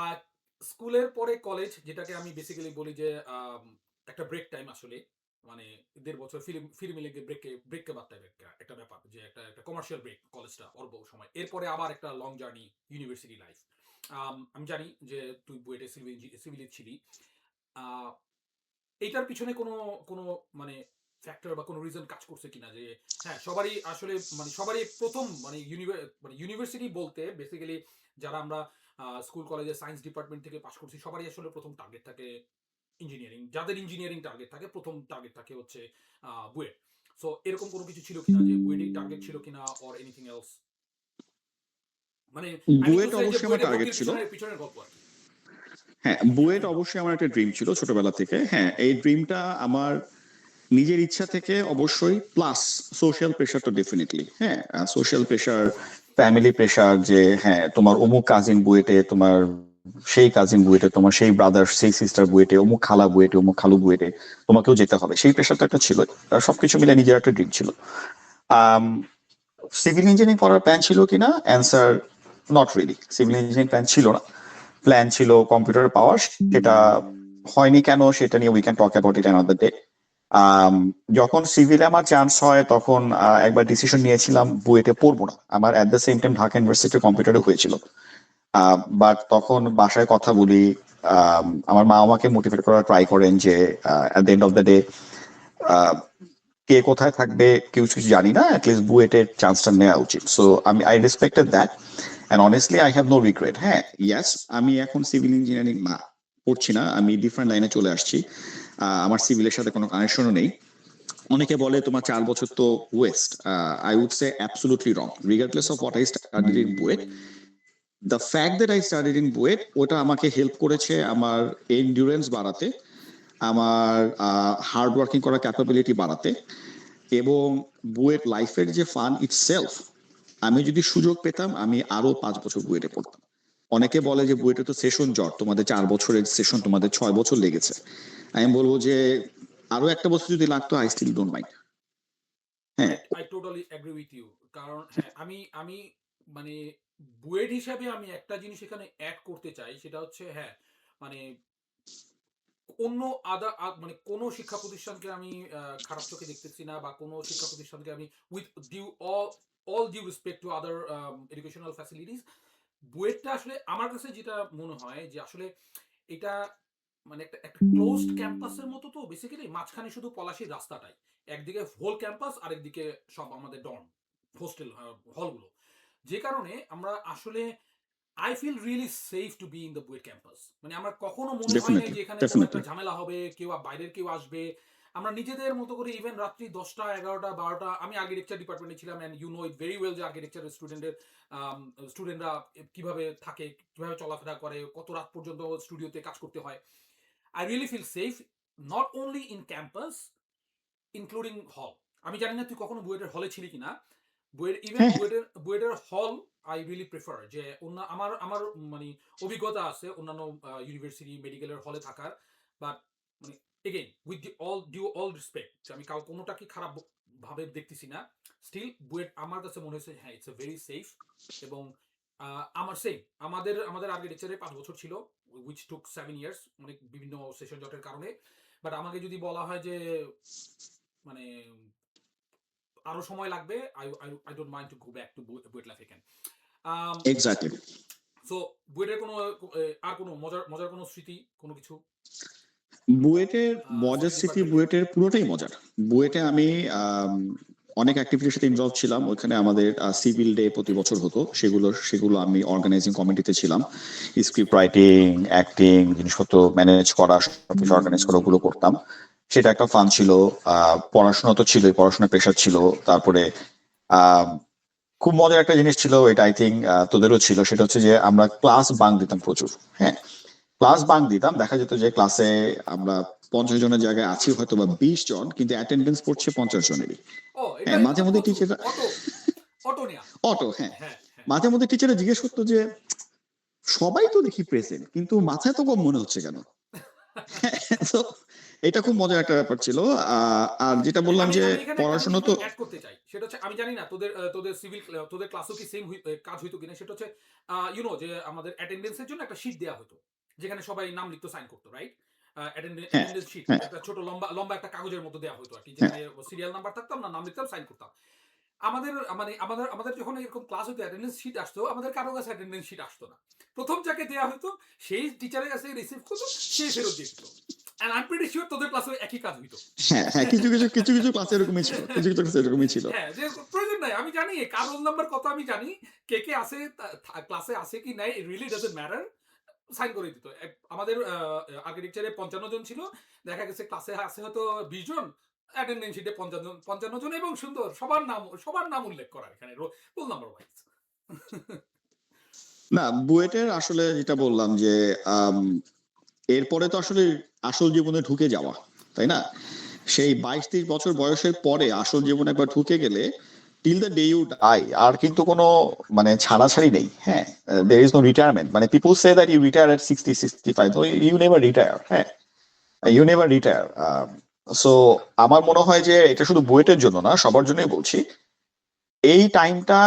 আর স্কুলের পরে কলেজ, যেটাকে আমি বেসিক্যালি বলি যে একটা ব্রেক টাইম আসলে, মানে 1.5 বছর ফিল্ম লেগে ব্রেককে বাদ টাইপ একটা ব্যাপার, যে একটা একটা কমার্শিয়াল ব্রেক কলেজটা অল্প সময়, এরপরে আবার একটা লং জার্নি ইউনিভার্সিটি লাইফ। আমি জানি যে তুই বুয়েটে সিভিল ছিলি। আহ, এইটার পিছনে কোনো কোনো মানে ফ্যাক্টর বা কোনো রিজন কাজ করছে কিনা, যে হ্যাঁ সবারই আসলে মানে সবারই প্রথম মানে ইউনিভার্সিটি বলতে বেসিক্যালি যারা আমরা স্কুল কলেজে সায়েন্স ডিপার্টমেন্ট থেকে পাশ করছি সবারই আসলে প্রথম টার্গেট থাকে ইঞ্জিনিয়ারিং, যাদের ইঞ্জিনিয়ারিং টার্গেট থাকে প্রথম টার্গেট থাকে হচ্ছে বুয়েট। সো এরকম কোনো কিছু ছিল কিনা, যে বুয়েটেই টার্গেট ছিল কিনা অর এনিথিং এলস, মানে আই মিন টু বুয়েট সে যে অবশ্যই আমার বুয়েটে টার্গেট ভর্তির ছিল। পিছনের পিছনের গল্প আর কি। হ্যাঁ, বুয়েট অবশ্যই আমার একটা ড্রিম ছিল ছোটবেলা থেকে। হ্যাঁ, এই ড্রিমটা আমার নিজের ইচ্ছা থেকে অবশ্যই, প্লাস সোশ্যাল প্রেশার তো ডেফিনেটলি। হ্যাঁ, সোশ্যাল প্রেশার, ফ্যামিলি প্রেশার, যে হ্যাঁ তোমার অমুক কাজিন বুয়েটে, তোমার সেই কাজিন বুয়েটে, তোমার সেই ব্রাদার সেই সিস্টার বুয়েটে, অমুক খালা বুয়েটে, অমুক খালু বুয়েটে, তোমাকেও যেতে হবে, সেই প্রেশারটা একটা ছিল। আর সবকিছু মিলে নিজের একটা ড্রিম ছিল। সিভিল ইঞ্জিনিয়ারিং করার প্ল্যান ছিল কিনা, answer not really. Civil engineering plan ছিল না, প্ল্যান ছিল কম্পিউটার পাওয়ার। সেটা হয়নি কেন সেটা নিয়ে we can talk about it another day. যখন সিভিলে আমার চান্স হয় তখন একবার ডিসিশন নিয়েছিলাম বুয়েটে পড়বো না। আমার at the same time Dhaka ইউনিভার্সিটির কম্পিউটারে হয়েছিল, বাট তখন বাসায় কথা বলি। আমার মা আমাকে মোটিভেট করার ট্রাই করেন যে at the end of the day কে কোথায় থাকবে কেউ কিছু জানি না, অ্যাটলিস্ট বুয়েটের চান্সটা নেওয়া উচিত। So I respected that, and honestly I have no regret. হ্যাঁ, ইয়াস, আমি এখন সিভিল ইঞ্জিনিয়ারিং না পড়ছি না, আমি ডিফারেন্ট লাইনে চলে আসছি। আমার সিভিলের সাথে কোনো কানেকশনও নেই। অনেকে বলে তোমার 4 বছর তো waste. I would say absolutely wrong. Regardless of what I studied in BUET, the fact that I studied in BUET, ওটা আমাকে হেল্প করেছে আমার এন্ডুরেন্স বাড়াতে, আমার হার্ড ওয়ার্কিং করার ক্যাপাবিলিটি বাড়াতে, এবং বুয়েট লাইফের যে ফান ইটসেলফ, আমি যদি সুযোগ পেতাম আমি আরো 5 বছর বুয়েটে পড়তাম। অনেকে বলে যে বুয়েটে তো সেশন জট, তোমাদের 4 বছরের সেশন, তোমাদের 6 বছর লেগেছে। আমি বলবো যে আরো একটা বছর যদি লাগতো, আই স্টিল ডোন্ট মাইন্ড। হ্যাঁ, I totally agree with you. কারণ হ্যাঁ, আমি আমি মানে বুয়েট হিসাবে আমি একটা জিনিস এখানে অ্যাড করতে চাই, সেটা হচ্ছে হ্যাঁ মানে অন্য মানে কোনো শিক্ষা প্রতিষ্ঠানকে আমি খারাপ চোখে দেখতেছি না, বা কোনো শিক্ষা প্রতিষ্ঠানকে আমি with due all due respect to other educational facilities, বুয়েটটা আসলে আমার কাছে যেটা মনে হয় যে আসলে এটা মানে একটা একটা ক্লোজড ক্যাম্পাসের মতো, তো বেসিক্যালি মাঝখানে শুধু পলাশির রাস্তাটাই, একদিকে হোল ক্যাম্পাস আরেকদিকে সব আমাদের ডর্ম হোস্টেল হলগুলো, যে কারণে আমরা আসলে I feel really safe to be in the BUET campus. মানে আমার কখনো মনে হয় নাই ডেফিনেটলি যে এখানে কোনো একটা ডেফিনেটলি। ঝামেলা হবে, কেউ বাইরের কেউ আসবে। আমরা নিজেদের মতো করে ইভেন রাত্রি 10টা 11টা 12টা, আমি আর্কিটেকচার ডিপার্টমেন্টে ছিলাম and you know it very well যে আর্কিটেকচারের স্টুডেন্টরা কিভাবে থাকে, কিভাবে চলাফেরা করে, কত রাত পর্যন্ত স্টুডিওতে কাজ করতে হয়। I really feel safe not only in campus including hall. আমি জানি না তুই কখনো বুয়েটের হলে ছিলি কিনা, ইভেন হ্যাঁ, বুয়েটের হল আই রিয়েলি প্রেফার, যে অন্য আমার আমার মানে অভিজ্ঞতা আছে অন্যান্য ইউনিভার্সিটি মেডিকেলের হলে থাকার, বাট মানে again with the all respect, আমি কোনোটাকে খারাপ ভাবে দেখতেছি না, স্টিল বুয়েট আমার কাছে মনে হয়েছে হ্যাঁ ইটস এ ভেরি সেফ। এবং আমার সেম আমাদের আর্কিটেকচারে 5 বছর ছিল, উইচ টুক 7 ইয়ার্স, অনেক বিভিন্ন সেশন জটের কারণে। বাট আমাকে যদি বলা হয় যে মানে আরো সময় লাগবে, I don't mind to go back to BUET life again. Exactly. So বুয়েটের কোনো আর কোনো মজার মজার কোনো স্মৃতি, কোনো কিছু বুয়েটের মজার সায়েন্স স্মৃতি, ডিপার্টমেন্টে? বুয়েটের পুরোটাই মজার। বুয়েটে আমি অনেক অ্যাক্টিভিটির সাথে ইনভলভ ছিলাম। ওখানে আমাদের সিভিল ডে প্রতি বছর হতো, সেগুলো আমি অর্গানাইজিং কমিটিতে ছিলাম। স্ক্রিপ্ট রাইটিং, অ্যাক্টিং, জিনিসপত্র ম্যানেজ করা, সবকিছু অর্গানাইজ করা, ওগুলো করতাম। সেটা একটা ফান ছিল। পড়াশোনা তো ছিলই, পড়াশোনা প্রেশার ছিল। তারপরে খুব মজার একটা জিনিস ছিল, এটা আই থিঙ্ক তোদেরও ছিল, সেটা হচ্ছে যে আমরা ক্লাস বাঙ্ক দিতাম প্রচুর। হ্যাঁ, ক্লাস বাঙ্ক দিতাম, দেখা যেত যে ক্লাসে আমরা 50 জনের জায়গায় আছি হয়তো বা 20 জন, কিন্তু অ্যাটেন্ডেন্স পড়ছে 50 জনেরই। ও, এটা হ্যাঁ, এটা মাঝে তো মধ্যে প্রচুর টিচার, অটো অটো নেয়া। অটো, হ্যাঁ, হ্যাঁ, হ্যাঁ। মাঝে মধ্যে টিচাররা জিজ্ঞেস করতো যে সবাই তো দেখি প্রেজেন্ট, কিন্তু মাথায় তো কম মনে হচ্ছে কেন? তো এটা খুব মজার একটা ব্যাপার ছিল। আর যেটা আমি বললাম আমি যে আমি এখানে একটা জিনিস পড়াশোনা একটু তো, এড করতে চাই। সেটা হচ্ছে আমি জানি না তোদের সিভিল তোদের ক্লাসেও কি সেম কাজ হইতো কিনা। সেটা হচ্ছে যে আমাদের অ্যাটেন্ডেন্স এর জন্য একটা শীট দেয়া হতো। যেখানে সবাই নাম লিখতো, সাইন করতো, রাইট? হ্যাঁ, অ্যাটেন্ডেন্স শীট হ্যাঁ, একটা ছোট লম্বা লম্বা একটা কাগজের মতো দেয়া হতো আরকি। হ্যাঁ, যেখানে সিরিয়াল নাম্বার থাকতো, আমরা নাম লিখতাম, সাইন করতাম। আমাদের মানে আমাদের যখন এরকম ক্লাস হতো, অ্যাটেন্ডেন্স শিট আসতো, আমাদের কারো কাছে অ্যাটেন্ডেন্স শিট আসতো না। প্রথম যাকে দেয়া হতো সেই টিচারের কাছে রিসিভ করতো, সে ফেরত দিয়ে দিত। And I am pretty sure তোদের ক্লাসে একই কাজ হইতো। হ্যাঁ, হ্যাঁ, কিছু কিছু ক্লাস এরকমই ছিল, কিছু কিছু ক্লাস এরকমই ছিল। হ্যাঁ, যে প্রয়োজন নাই। আমি জানি কার রোল নাম্বার কত আমি জানি। কে আছে ক্লাসে আছে কি নাই, it really doesn't matter. Sign করে দিত। আমাদের আর্কিটেকচারে ৫৫ জন ছিল। দেখা গেছে ক্লাসে আছে হয়তো ২০ জন। অ্যাটেন্ডেন্স শিটে ৫৫ জন এবং সুন্দর সবার নাম উল্লেখ করা এখানে রোল নাম্বার ওয়াইজ। না, বুয়েটের আসলে যেটা বললাম যে আম, এরপরে তো আসলে আসল জীবনে ঢুকে যাওয়া, তাই না? সেই 22-23 বছর বয়সের পরে আসল জীবনে একবার ঢুকে গেলে till the day you die আর কিন্তু কোনো মানে ছাড়াছাড়ি নেই। হ্যাঁ, দের ইজ নো রিটায়ারমেন্ট, মানে people say that you retire at 60-65, you never retire. হ্যাঁ, ইউ নেভার রিটায়ার। সো আমার মনে হয় যে এটা শুধু বুয়েটের জন্য না, সবার জন্যই বলছি, এই টাইমটা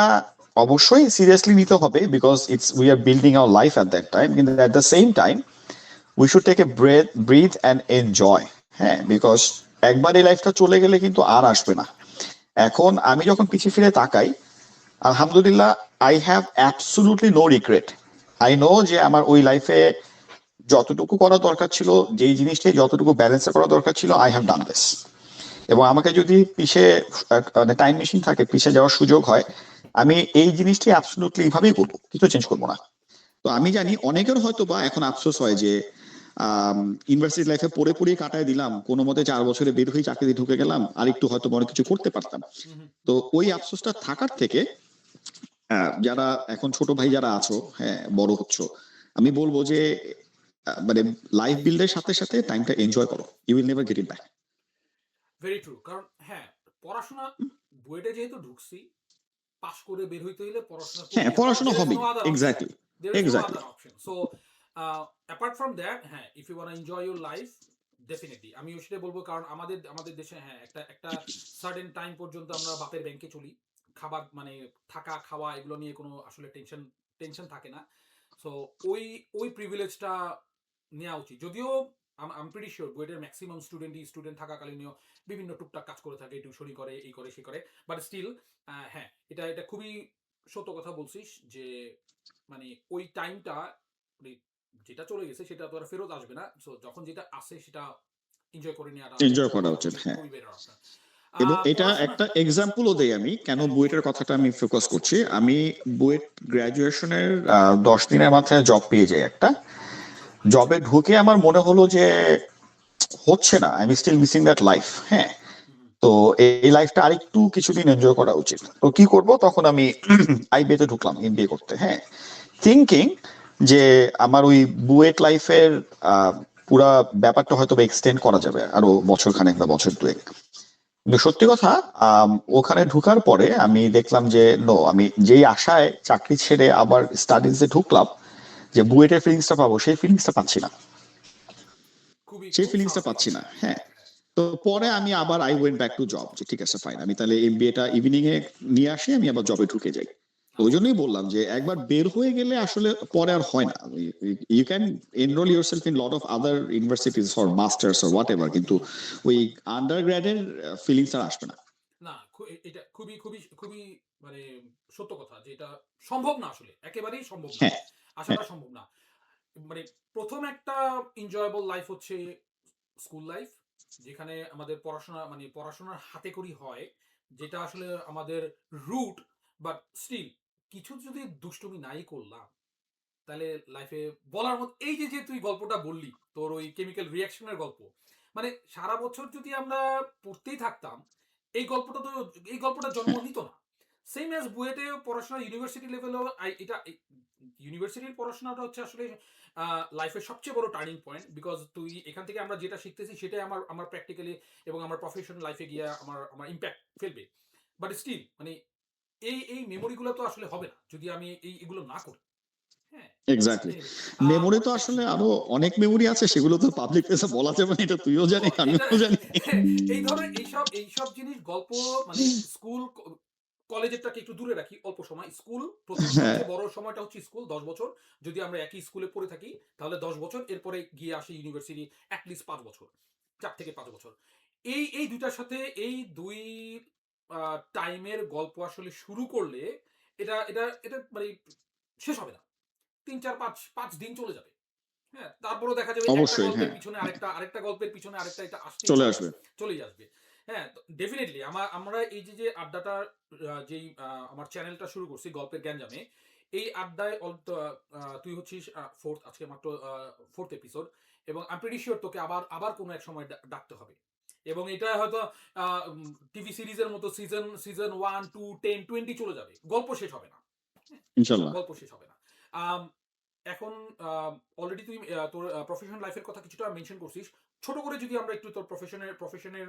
অবশ্যই সিরিয়াসলি নিতে হবে, because it's we are building our life at that time, কিন্তু at the same time we should take a breath and enjoy. হ্যাঁ, বিকজ একবার এই লাইফটা চলে গেলে কিন্তু আর আসবে না। এখন আমি যখন পিছিয়ে ফিরে তাকাই, আলহামদুলিল্লাহ, I have absolutely no regret. I know যে আমার ওই লাইফে যতটুকু করা দরকার ছিল, যেই জিনিসটাই যতটুকু ব্যালেন্সে করা দরকার ছিল, আই হ্যাভ ডান দিস। এবং আমাকে যদি পিছে মানে টাইম মেশিন থাকে, পিছে যাওয়ার সুযোগ হয়, আমি এই জিনিসটি অ্যাবসলুটলি এইভাবেই করবো, কিছু চেঞ্জ করবো না। তো আমি জানি অনেকের হয়তো বা এখন আফসোস হয় যে ইউনিভার্সিটি লাইফে পড়ে পড়েই কাটায় দিলাম, কোনো মতে 4 বছরে বের হয়ে চাকরি ঢুকে গেলাম, আর একটু হয়তো বড় কিছু করতে পারতাম। হুম, হুম। তো ওই আফসোসটা থাকার থেকে যারা এখন ছোট ভাই যারা আছো, হ্যাঁ, বড় হচ্ছ, আমি বলবো যে মানে লাইফ বিল্ডের সাথে সাথে টাইমটা এনজয় করো, you will never get it back. Very true. কারণ হ্যাঁ, পড়াশোনা বুয়েটে যেহেতু ঢুকছি, পাশ করে বের হইতে হইলে পড়াশোনা হ্যাঁ, করতেই হবে। পড়াশোনা there is হবেই, no other option. Exactly, There is no exactly. other option. So apart from that, হ্যাঁ, if you want to enjoy your life, definitely আমিও সেটাই বলবো। কারণ আমাদের দেশে হ্যাঁ, একটা সার্টেন টাইম পর্যন্ত আমরা বাপের ব্যাংকে চলি। খাবার মানে থাকা খাওয়া এগুলো নিয়ে কোনো আসলে টেনশন থাকে না। সো ওই ওই প্রিভিলেজটা নেওয়া উচিত। যদিও আই এম প্রিটি সিওর বুয়েটের ম্যাক্সিমাম স্টুডেন্ট থাকাকালীনও বিভিন্ন টুকটাক কাজ করে থাকে, টিউশনি করে, এই করে সেই করে। বাট স্টিল হ্যাঁ, এটা খুবই সত্য কথা বলছিস যে মানে ওই টাইমটা মানে যেটা চলে গেছে সেটা তো আর ফেরত আসবে না। সো যখন যেটা আসে সেটা এনজয় করে নেওয়াটা এনজয় করা উচিত, খুবই হ্যাঁ। খুবই বেটার অপশন। এবং এটা পড়াশোনা। একটা এক্সাম্পলও দেই আমি কেন হ্যাঁ, বুয়েটের কথাটা আমি ফোকাস করছি। আমি বুয়েট গ্রাজুয়েশনের 10 দিনের মাথায় জব পেয়ে যাই একটা। জবে ঢুকে আমার মনে হলো যে হচ্ছে না, I am still missing that life. হ্যাঁ, তো এই লাইফটা আরেকটু কিছুদিন এনজয় করা উচিত। তো কি করব, তখন আমি আইবিএতে ঢুকলাম এমবিএ করতে। হ্যাঁ, থিঙ্কিং যে আমার ওই বুয়েট লাইফের পুরা ব্যাপারটা হয়তো এক্সটেন্ড করা যাবে আরো বছর খানেক বা বছর দুয়েক। কিন্তু সত্যি কথা, ওখানে ঢুকার পরে আমি দেখলাম যে নো, আমি যেই আশায় চাকরি ছেড়ে আবার স্টাডিজে ঢুকলাম, যে বুয়েটের ফিলিংসটা পাবো, সেই ফিলিংসটা পাচ্ছি না। খুবই সেই খুব ফিলিংসটা স্বাভাবিক। পাচ্ছি না। হ্যাঁ, হ্যাঁ, হ্যাঁ, হ্যাঁ। তো পরে আমি আবার I went back to job, যে ঠিক আছে ফাইন, আমি তাহলে এমবিএটা ইভিনিং এ নিয়ে আসি, আমি আবার জবে ঢুকে যাই। তো ওই আচ্ছা, আচ্ছা। জন্যই বললাম যে একবার বের হয়ে গেলে আসলে পরে আর হয় না। You can enroll yourself in lot of other universities for masters or whatever, কিন্তু ওই আন্ডার গ্র্যাডের ফিলিংস আর আসবে না। না, এটা খুবই মানে সত্য কথা যে এটা সম্ভব না আসলে। একেবারেই সম্ভব না। হ্যাঁ, হ্যাঁ, আসাটা সম্ভব না। মানে ১ম একটা এনজয়েবল লাইফ হচ্ছে স্কুল লাইফ। যেখানে আমাদের পড়াশোনার হাতেখড়ি হয়। যেটা আসলে আমাদের রুট। বাট স্টিল কিছু যদি দুষ্টুমি নাই করলাম, তাহলে লাইফে বলার মতো এই যে তুই গল্পটা বললি, তোর ওই কেমিক্যাল রিঅ্যাকশনের গল্প। মানে সারা বছর যদি আমরা পড়তেই থাকতাম, এই গল্পটা তো এই গল্পটা জন্ম হ্যাঁ, নিত না। সেম অ্যাজ বুয়েটে পড়াশোনা ইউনিভার্সিটি লেভেলেও এটা ইউনিভার্সিটির পড়াশোনাটা হচ্ছে আসলে লাইফের সবচেয়ে বড় টার্নিং পয়েন্ট, বিকজ তুই এখান থেকে আমরা যেটা শিখতেছি সেটাই আমার আমার প্র্যাকটিক্যালি এবং আমার প্রফেশনাল লাইফে গিয়ে আমার আমার ইম্প্যাক্ট ফেলবে। বাট স্টিল মানে এই মেমোরিগুলো তো আসলে হবে না যদি আমি এগুলো না করি। হ্যাঁ। এক্স্যাক্টলি। Anyway, মেমোরি তো পরেরটা কি? আসলে আরো অনেক মেমোরি আছে, সেগুলো তো পাবলিক প্লেসে বলা যাবে না, এটা তুইও জানি এটা আমিও জানি। এই ধরনের এইসব জিনিস গল্প মানে স্কুল কলেজেরটাকে একটু দূরে রাখি অল্প সময়। স্কুল প্রথম হ্যাঁ, সবচেয়ে বড় সময়টা হচ্ছে স্কুল 10 বছর। যদি আমরা একই স্কুলে পড়ে থাকি তাহলে 10 বছর, এরপরে গিয়ে আসে ইউনিভার্সিটি অ্যাটলিস্ট 5 বছর, 4 থেকে 5 বছর। এই দুইটার সাথে এই দুই টাইমের গল্প আসলে শুরু করলে এটা এটা এটা মানে শেষ হবে না। 3 4 5 5 দিন চলে যাবে। হ্যাঁ, তারপরেও দেখা যাবে একটা অবশ্যই, গল্পের হ্যাঁ, পিছনে আরেকটা, আরেকটা গল্পের পিছনে আরেকটা, এটা আসতেই চলে থাকবে, আসবে। চলেই আসবে। হ্যাঁ, ডেফিনিটলি আমরা এই যে আড্ডাটা যেই আমার চ্যানেলটা শুরু করছি গল্পের গ্যাঞ্জামে, এই আড্ডায় তুই হচ্ছিস 4th, আজকে মাত্র 4th এপিসোড, এবং আই এম প্রিটি সিউর তোকে আবার আবার কোনো এক সময় ডাকতে হবে। এবং এটা হয়তো টিভি সিরিজের মতো সিজন 1 2 10 20 চলে যাবে, গল্প শেষ হবে না। হ্যাঁ, ইনশাল্লাহ। গল্প শেষ হবে না। আম, এখন অলরেডি তুই তোর প্রফেশনাল লাইফের কথা কিছুটা মেনশন করছিস। ছোট করে যদি আমরা একটু তোর প্রফেশনের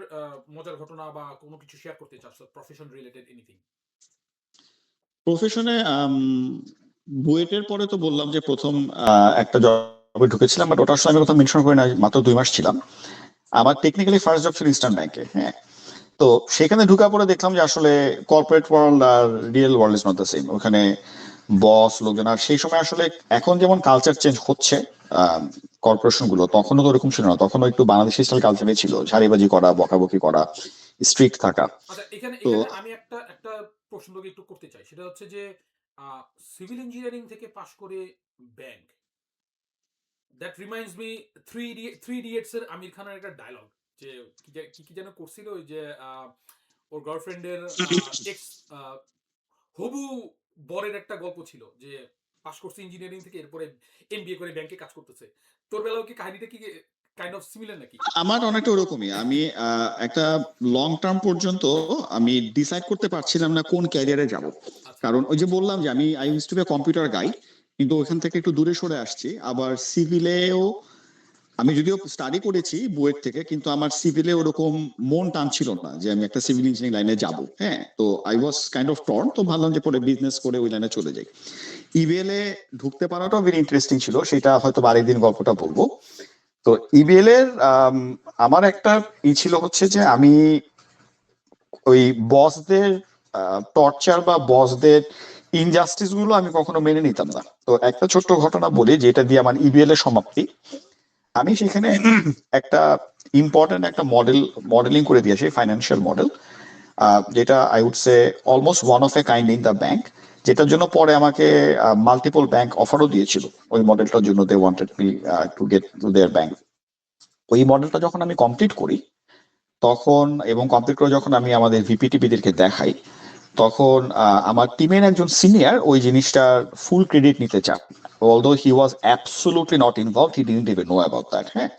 মজার ঘটনা বা কোনো কিছু শেয়ার করতে চাস, প্রফেশন রিলেটেড এনিথিং। প্রফেশনে বুয়েটের পরে তো বললাম যে প্রথম একটা জবে ঢুকেছিলাম, বাট ওটার সময় আমি কোথাও মেনশন করি না, মাত্র 2 মাস ছিলাম। আমার টেকনিক্যালি ফার্স্ট জব ছিল ইস্টার্ন ব্যাংকে। হ্যাঁ, তো সেখানে ঢুকার পরে দেখলাম যে আসলে কর্পোরেট ওয়ার্ল্ড আর real world is not the same. ওখানে বস লোকজন, আর সেই সময় আসলে এখন যেমন কালচার চেঞ্জ হচ্ছে কর্পোরেশন গুলো, তখনও তো ওরকম ছিল না, তখনও একটু বাংলাদেশি স্টাইল কালচারে ছিল, ঝাড়িবাজি করা, বকাবকি করা, স্ট্রিক্ট থাকা। আচ্ছা, এখানে তো এখানে আমি একটা একটা প্রশ্ন তোকে একটু করতে চাই, সেটা হচ্ছে যে সিভিল ইঞ্জিনিয়ারিং থেকে পাশ করে bank, that reminds me three idiots এর আমির খানের একটা ডায়লগ, যে কি কি যেন করছিল, ওই যে ওর গার্লফ্রেন্ডের এক্স হবু বরের একটা গল্প ছিল, যে পাশ করছে ইঞ্জিনিয়ারিং থেকে, এরপরে এমবিএ করে ব্যাংকে কাজ করতেছে। তোর বেলাও কি কাহিনীটা কি কাইন্ড অফ সিমিলার নাকি? আমার অনেকটা ওরকমই। আমি একটা লং টার্ম পর্যন্ত আমি ডিসাইড করতে পারছিলাম না কোন ক্যারিয়ারে যাব। আচ্ছা। কারণ ওই যে বললাম যে আমি I use to be computer guy, কিন্তু ওখান থেকে একটু দূরে সরে আসছি। আবার সিভিলেও আমি যদিও স্টাডি করেছি বুয়েট থেকে, কিন্তু আমার সিভিলে ওরকম মন টানছিল না যে আমি একটা সিভিল ইঞ্জিনিয়ারিং লাইনে যাব। হ্যাঁ, তো I was kind of torn, তো ভাবলাম যে পরে বিজনেস করে ওই লাইনে চলে যাই। ইভিএল এ ঢুকতে পারাটাও ভেরি ইন্টারেস্টিং ছিল, সেটা হয়তো আরেকদিন গল্পটা বলবো। তো ইবিএল এর আমার একটা ছিল হচ্ছে যে আমি ওই বসদের টর্চার বা বসদের ইনজাস্টিস গুলো আমি কখনো মেনে নিতাম না। তো একটা ছোট্ট ঘটনা বলি যেটা দিয়ে আমার ইবিএল এর সমাপ্তি। আমি সেখানে একটা ইম্পর্টেন্ট একটা মডেলিং করে দিয়েছি, ফাইন্যান্সিয়াল মডেল, যেটা I would say almost one of a kind in the bank, যেটার জন্য পরে আমাকে মাল্টিপল ব্যাংক অফারও দিয়েছিল। ওই মডেলটার জন্য they wanted me to get to their bank. ওই মডেলটা যখন আমি কমপ্লিট করি তখন, এবং কমপ্লিট করে যখন আমি আমাদের ভিপিটিপিদেরকে দেখাই, তখন আমার টিমের একজন সিনিয়র ওই জিনিসটার ফুল ক্রেডিট নিতে চান। Although he was absolutely not involve, he didn't even know about that. হ্যাঁ,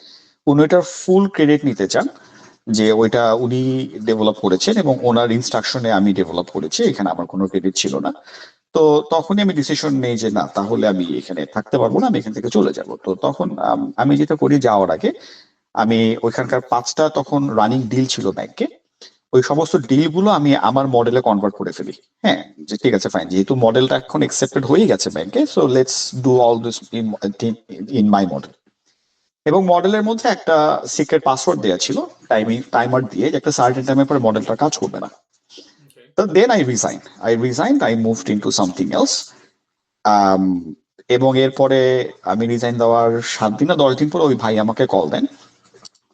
উনি ওইটার ফুল ক্রেডিট নিতে চান, যে ওইটা উনি ডেভেলপ করেছেন এবং ওনার ইনস্ট্রাকশনে আমি ডেভেলপ করেছি, এখানে আমার কোনো ক্রেডিট ছিল না। তো তখনই আমি ডিসিশন নেই যে না, তাহলে আমি এখানে থাকতে পারবো না, আমি এখান থেকে চলে যাব। তো তখন আমি যেটা করি, যাওয়ার আগে আমি ওইখানকার 5টা তখন রানিং ডিল ছিল ব্যাংকে, ওই সমস্ত ডিল গুলো আমি আমার মডেলে কনভার্ট করে ফেলি। হ্যাঁ, যে ঠিক আছে ফাইন, যেহেতু মডেলটা এখন একসেপ্টেড হয়ে গেছে ব্যাংকে, so let's do all this in my model. এবং মডেলের মধ্যে একটা সিক্রেট পাসওয়ার্ড দেওয়া ছিল, টাইমার দিয়ে, যে একটা সার্টেন টাইমের পরে মডেলটা কাজ করবে না। ওকে। তো then I moved into something else. এবং এরপরে আমি রিজাইন দেওয়ার 7 দিন না 10 দিন পরে ওই ভাই আমাকে কল দেন,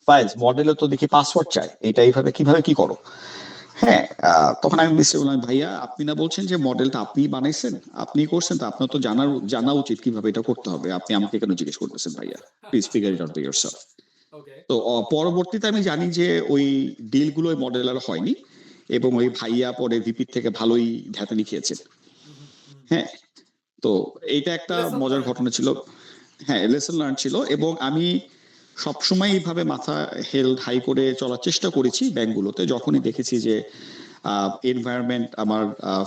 ফাইজ মডেলে তো দেখি পাসওয়ার্ড চাই, এটা এইভাবে কিভাবে কি করো? হ্যাঁ, তখন আমি মিস্টার বললাম, ভাইয়া আপনি না বলছেন যে মডেলটা আপনি বানাইছেন, আপনি করছেন, তো আপনার তো জানা উচিত কিভাবে এটা করতে হবে, আপনি আমাকে কেন জিজ্ঞেস করতেছেন ভাইয়া? Please figure it out by yourself. Okay. তো পরবর্তীতে আমি জানি যে ওই ডিলগুলো ওই মডেলার হয়নি, এবং ওই ভাইয়া পরে ভিপি থেকে ভালোই ঢ্যাতানি খেয়েছেন। হ্যাঁ, তো এইটা একটা লেসন মজার লার্ন। ঘটনা ছিল। হ্যাঁ, লেসন লার্ন ছিল। এবং আমি সবসময় এইভাবে মাথা হেল্ড হাই করে চলার চেষ্টা করেছি ব্যাংকগুলোতে, যখনই দেখেছি যে এনভায়রনমেন্ট আমার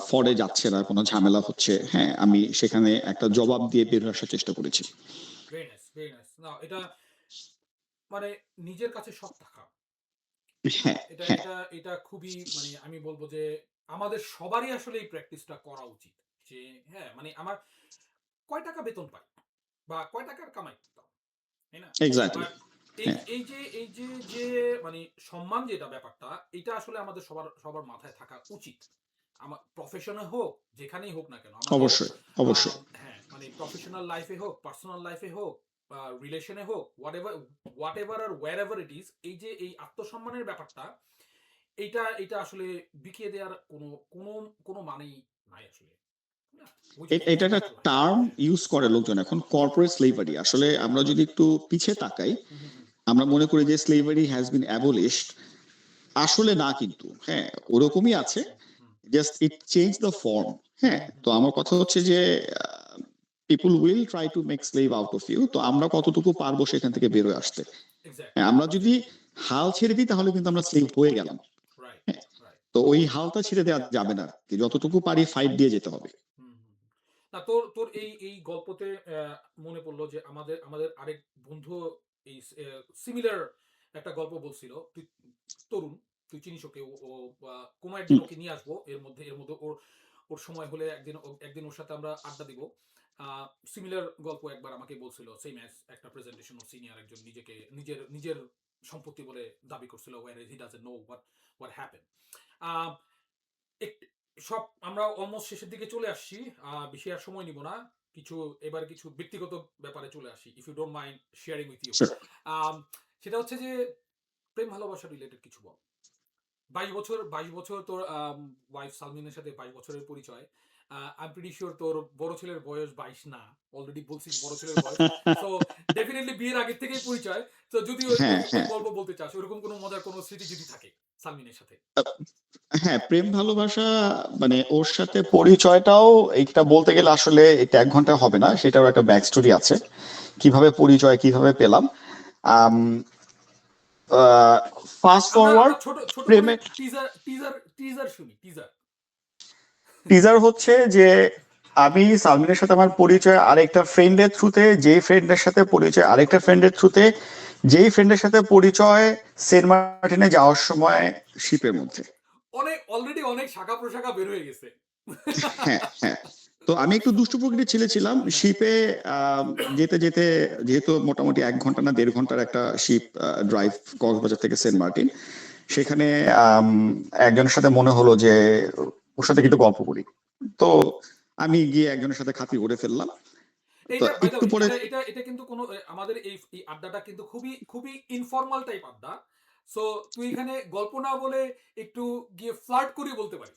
ফরে যাচ্ছে না, কোনো ঝামেলা হচ্ছে, হ্যাঁ আমি সেখানে একটা জবাব দিয়ে বের হয়ে আসার চেষ্টা করেছি। Very nice, very nice. না এটা মানে নিজের কাছে সৎ থাকা। হ্যাঁ, হ্যাঁ, এটা হ্যাঁ, এটা এটা খুবই মানে আমি বলব যে আমাদের সবারই আসলে এই প্র্যাকটিসটা করা উচিত। যে হ্যাঁ, মানে আমার কয় টাকা বেতন পাই বা কয় টাকার কামাই করতাম, তাই না? এক্স্যাক্টলি। বাট এই হ্যাঁ, যে মানে সম্মান যেটা ব্যাপারটা, এটা আসলে আমাদের সবার সবার মাথায় থাকা উচিত। আমার প্রফেশনে হোক, যেখানেই হোক না কেন। আমাদের অবশ্যই, অবশ্যই। হ্যাঁ, মানে প্রফেশনাল লাইফে হোক, পার্সোনাল লাইফে হোক, বা রিলেশনে হোক, হোয়াট এভার আর ওয়্যার এভার ইট ইজ, এই যে এই আত্মসম্মানের ব্যাপারটা, এইটা আসলে বিকিয়ে দেওয়ার কোনো কোনো মানেই নাই আসলে। না? Which এটা always একটা want to like. টার্ম হ্যাঁ। ইউজ করে লোকজন এখন, কর্পোরেট স্লেভারি। আসলে আমরা যদি একটু পিছিয়ে তাকাই, হুম, হুম, হুম। আমরা মনে করি যে স্লেভারি হ্যাজ বিন অ্যাবলিশড। আসলে না, কিন্তু হ্যাঁ ওরকমই আছে, hmm, just it change the form. হ্যাঁ, হুম, হুম, তো আমার কথা হচ্ছে যে people will try to make slave out of you, তো আমরা কতটুকু পারবো সেখান থেকে বেরোয় আসতে। এক্স্যাক্টলি, হ্যাঁ, আমরা যদি এক্স্যাক্টলি। হাল ছেড়ে দিই তাহলে কিন্তু আমরা স্লেভ হয়ে গেলাম। রাইট, হ্যাঁ, রাইট। তো ওই হালটা ছেড়ে দেওয়া যাবে না, কি যতটুকু পারি ফাইট দিয়ে যেতে হবে। হুম, হুম, হুম। না, তোর তোর এই গল্পতে মনে পড়লো যে আমাদের আমাদের আরেক বন্ধু এই সিমিলার একটা গল্প বলছিল। তুই তরুণ, তুই চিনিস ওকে। ও কোনো একদিন হুম, ওকে নিয়ে আসবো। এর মধ্যে ওর ওর সময় হলে একদিন ওর সাথে আমরা আড্ডা দিব। সিমিলার গল্প একবার আমাকে বলছিল, সেম অ্যাজ একটা প্রেজেন্টেশন। ও সিনিয়র একজন নিজেকে নিজের নিজের সম্পত্তি বলে দাবি করছিল, where he doesn't know what happen. সব আমরা অলমোস্ট শেষের দিকে চলে আসছি। বেশি আর সময় নিব না। এবার কিছু ব্যক্তিগত ব্যাপারে চলে আসি, if you don't mind sharing with you. sure. সেটা হচ্ছে যে প্রেম ভালোবাসা রিলেটেড কিছু বল। 22 বছর তোর ওয়াইফ সালমিনের সাথে 22 বছরের পরিচয়। আই এম প্রিটি শিওর তোর বড় ছেলের বয়স 22 না। অলরেডি বলছিস বড় ছেলের বয়স। সো ডেফিনেটলি বিয়ের আগের থেকেই পরিচয়। তো যদি ওই ওই হ্যাঁ, ওই হ্যাঁ, গল্প বলতে চাস, ওরকম কোনো মজার কোনো স্মৃতি যদি থাকে সালমিনের সাথে। হ্যাঁ, প্রেম ভালোবাসা মানে ওর সাথে পরিচয়টাও এটা বলতে গেলে আসলে এটা 1 ঘন্টা হবে না, সেটারও একটা ব্যাক স্টোরি আছে। কিভাবে পরিচয় কিভাবে পেলাম, আম ফাস্ট আমরা ফরওয়ার্ড আমরা ছোট ছোট করে প্রেমে। টিজার টিজার টিজার শুনি, টিজার। টিজার হচ্ছে যে আমি সালমিনের সাথে আমার পরিচয় আরেকটা ফ্রেন্ডের থ্রুতে, যেই ফ্রেন্ডের সাথে পরিচয় আরেকটা ফ্রেন্ডের থ্রুতে, যেই ফ্রেন্ডের সাথে পরিচয় সেন্ট মার্টিনে যাওয়ার সময় শিপের মধ্যে। অনেক অলরেডি অনেক শাখা প্রশাখা বের হয়ে গেছে। হ্যাঁ, হ্যাঁ। তো আমি একটু দুষ্টু প্রকৃতির ছেলে ছিলাম হ্যাঁ। শিপে। যেতে যেতে, যেহেতু মোটামুটি 1 ঘন্টা না 1.5 ঘন্টার একটা শিপ ড্রাইভ, কক্সবাজার থেকে সেন্ট মার্টিন, সেখানে আম, একজনের সাথে মনে হলো যে ওর সাথে কিন্তু গল্প করি। তো আমি গিয়ে একজনের সাথে খাতির করে ফেললাম। তো এইটা বাই দ্য একটু ওয়ে, পরে, এটা কিন্তু কোনো আমাদের এই আড্ডাটা কিন্তু খুবই খুবই ইনফর্মাল টাইপ আড্ডা। সো তুই এখানে গল্প না বলে একটু গিয়ে ফ্লার্ট করে বলতে পারিস।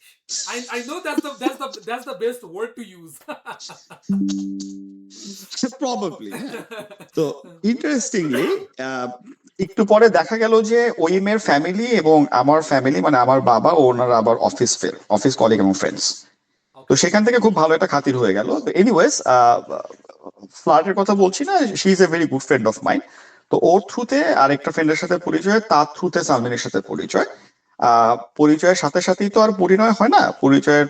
I know that's the best word to use. Probably হ্যাঁ। তো ইন্টারেস্টিংলি একটু পরে দেখা গেল যে ওই মেয়ের ফ্যামিলি এবং আমার ফ্যামিলি, মানে আমার বাবা ও ওনারা আবার অফিস কলিগ এবং ফ্রেন্ডস। তো ওকে। সেখান থেকে খুব ভালো একটা খাতির হয়ে গেল। এনিওয়েজ, ফ্লার্টের কথা বলছি না, she is a very good friend of mine. তো ওর থ্রুতে আরেকটা ফ্রেন্ডের সাথে পরিচয়, তার থ্রুতে সালমিনের সাথে পরিচয়। পরিচয়ের সাথে সাথেই তো আর পরিণয় হয় না, পরিচয়ের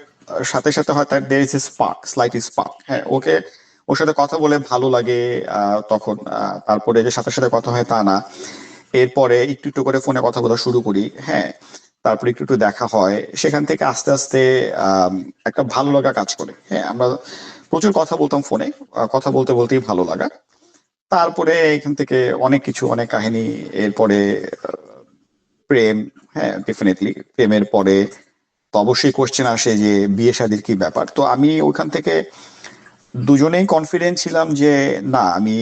সাথে সাথে হয় তার there is a spark, slight spark. হ্যাঁ, ওর সাথে কথা বলে ভালো লাগে। তখন তারপরে যে সাথে সাথে কথা হয় তা না, এরপরে একটু একটু করে ফোনে কথা বলা শুরু করি। হ্যাঁ, তারপরে একটু একটু দেখা হয়, সেখান থেকে আস্তে আস্তে আম, একটা ভালো লাগা কাজ করে। হ্যাঁ, আমরা প্রচুর কথা বলতাম ফোনে, কথা বলতে বলতেই ভালো লাগা। তারপরে এখান থেকে অনেক কিছু, অনেক কাহিনী। এরপরে প্রেম। হ্যাঁ, ডেফিনেটলি প্রেমের পরে তো অবশ্যই কোশ্চেন আসে যে বিয়ে শাদীর কি ব্যাপার। তো আমি ওইখান থেকে দুজনেই কনফিডেন্ট ছিলাম যে না, আমি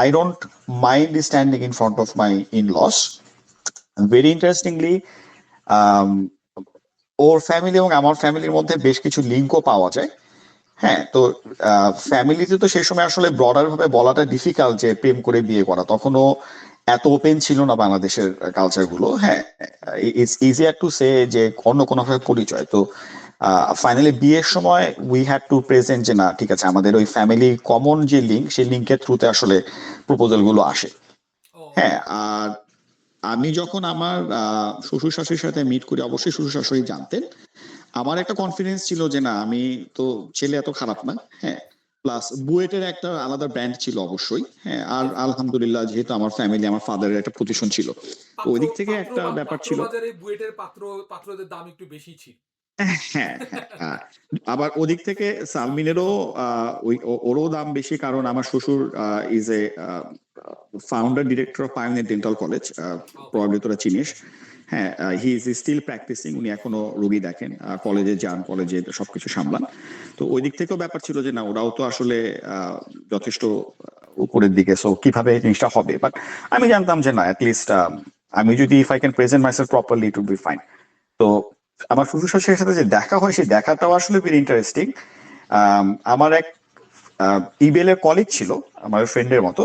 I don't mind standing in front of my in laws. Very interestingly ওর ফ্যামিলি এবং আমার ফ্যামিলির মধ্যে বেশ কিছু লিঙ্কও পাওয়া যায়। হ্যাঁ, তো ফ্যামিলিতে তো সেই সময় আসলে ব্রডার ভাবে বলাটা ডিফিকাল্ট যে প্রেম করে বিয়ে করা, তখনও এত ওপেন ছিল না বাংলাদেশের কালচার গুলো। হ্যাঁ, ইটস ইজিয়ার টু সে যে অন্য কোনো ভাবে পরিচয়। তো ফাইনালি বিয়ের সময় উই হ্যাড টু প্রেজেন্ট যে না ঠিক আছে, আমাদের ওই ফ্যামিলি কমন যে লিঙ্ক, সেই লিঙ্কের থ্রুতে আসলে প্রপোজাল গুলো আসে। ও হ্যাঁ, ওকে। আর আমি যখন আমার শ্বশুর শাশুড়ির সাথে মিট করি, অবশ্যই শ্বশুর শাশুড়ি জানতেন। আমার একটা কনফিডেন্স ছিল যে না, আমি তো ছেলে এত খারাপ না। হ্যাঁ, প্লাস বুয়েটের একটা আলাদা ব্র্যান্ড ছিল অবশ্যই। হ্যাঁ, আর আলহামদুলিল্লাহ যেহেতু আমার ফ্যামিলি, আমার ফাদারের একটা প্রতিষ্ঠান ছিল, তো ওই দিক থেকে একটা ব্যাপার পাত্র ছিল। বাজারে বুয়েটের পাত্রদের দাম একটু বেশি ছিল। হ্যাঁ, হ্যাঁ। আবার ওদিক থেকে সালমিনেরও ওরও দাম বেশি, কারণ আমার শ্বশুর is a founder director of pioneer dental college, okay. Probably তোরা চিনিস। হ্যাঁ, হি ইজ স্টিল প্র্যাকটিসিং, উনি এখনো রোগী দেখেন, কলেজে যান, কলেজে সবকিছু সামলান। তো ওই দিক থেকেও ব্যাপার ছিল যে না, ওরাও তো আসলে যথেষ্ট উপরের দিকে, সো কিভাবে এই জিনিসটা হবে, বাট আমি জানতাম যে না, অ্যাটলিস্ট আমি যদি if I can present myself properly it would be fine. তো আমার শ্বশুর শাশুড়ির সাথে যে দেখা হয়, সেই দেখাটাও আসলে ভেরি ইন্টারেস্টিং। আমার এক ইবেলের কলিগ ছিল, আমার ফ্রেন্ডের মতো।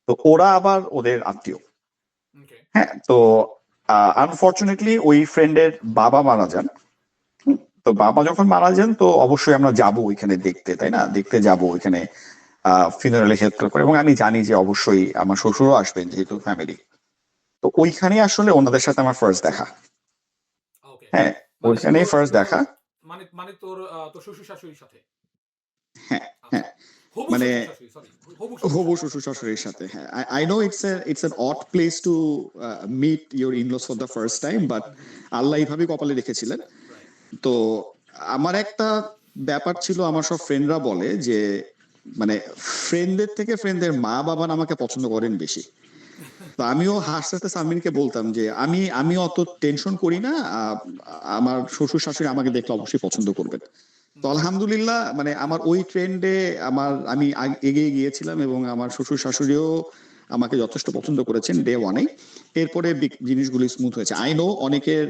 তো ওরা আবার ওদের আত্মীয়। ওকে। হ্যাঁ, তো আনফর্চুনেটলি ওই ফ্রেন্ডের বাবা মারা যান। তো বাবা যখন মারা যান, তো অবশ্যই আমরা যাব ওইখানে দেখতে, তাই না, দেখতে যাব ওইখানে, ফিনারেলে হেল্প করে। এবং আমি জানি যে অবশ্যই আমার শ্বশুরও আসবেন, যেহেতু ফ্যামিলি। তো ওইখানে আসলে ওনাদের সাথে আমার ফার্স্ট দেখা। ওকে। হ্যাঁ, মানে ওইখানেই তোর ফার্স্ট তোর দেখা। মানে মানে তোর শ্বশুর শাশুড়ির সাথে। হ্যাঁ, আচ্ছা। হ্যাঁ। হবু মানে শ্বশুর শাশুড়ি, সরি। হবু শ্বশুর হবু শাশুড়ি। শ্বশুর শাশুড়ির সাথে, হ্যাঁ। I know it's an odd place to meet your in-laws for the first time, but Allah এইভাবেই কপালে রেখেছিলেন। রাইট। তো আমার একটা ব্যাপার ছিল, আমার সব ফ্রেন্ডরা বলে যে মানে ফ্রেন্ডদের থেকে ফ্রেন্ডদের মা বাবা না আমাকে পছন্দ করেন বেশি। তো আমিও হাসতে হাসতে সামিনকে বলতাম যে আমি অত টেনশন করি না, আমার শ্বশুর শাশুড়ি আমাকে দেখলে অবশ্যই পছন্দ করবেন। তো আলহামদুলিল্লাহ, মানে আমার ওই ট্রেন্ডে আমি এগিয়ে গিয়েছিলাম, এবং আমার শ্বশুর শাশুড়িও আমাকে যথেষ্ট পছন্দ করেছেন ডে ওয়ানে। এরপরে জিনিসগুলি স্মুথ হয়েছে। আই নো অনেকের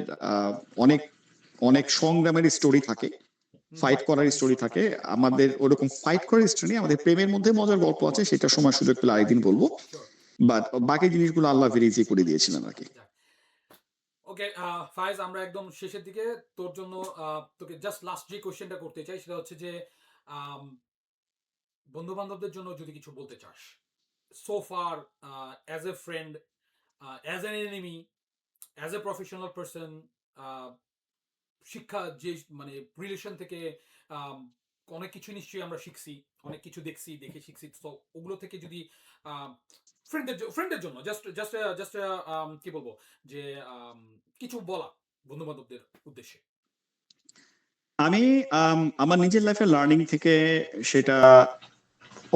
অনেক অনেক সংগ্রামের স্টোরি থাকে, ফাইট করার স্টোরি থাকে। আমাদের ওরকম ফাইট করার স্টোরি নেই, আমাদের প্রেমের মধ্যে মজার গল্প আছে, সেটা সময় সুযোগ পেলে আরেকদিন বলবো। শিওর। বাট বাকি জিনিসগুলো আল্লাহ ভেরি ইজি করে দিয়েছিলেন আর কি। যাক। ওকে, ফায়েজ, আমরা একদম শেষের দিকে। তোর জন্য তোকে জাস্ট লাস্ট যে কোশ্চেনটা করতে চাই, সেটা হচ্ছে যে আম, বন্ধু বান্ধবদের জন্য যদি কিছু বলতে চাস, so far, as a friend, as an enemy, as a professional person, শিক্ষা যে মানে রিলেশন থেকে আম, অনেক কিছু নিশ্চয়ই আমরা শিখছি, অনেক কিছু দেখে শিখছি। তো ওগুলো থেকে যদি ফ্রেন্ডের জন্য জাস্ট জাস্ট জাস্ট কি বলবো, যে কিছু বলা বন্ধু বান্ধবদের উদ্দেশ্যে। আমি আমার নিজের লাইফের লার্নিং থেকে, সেটা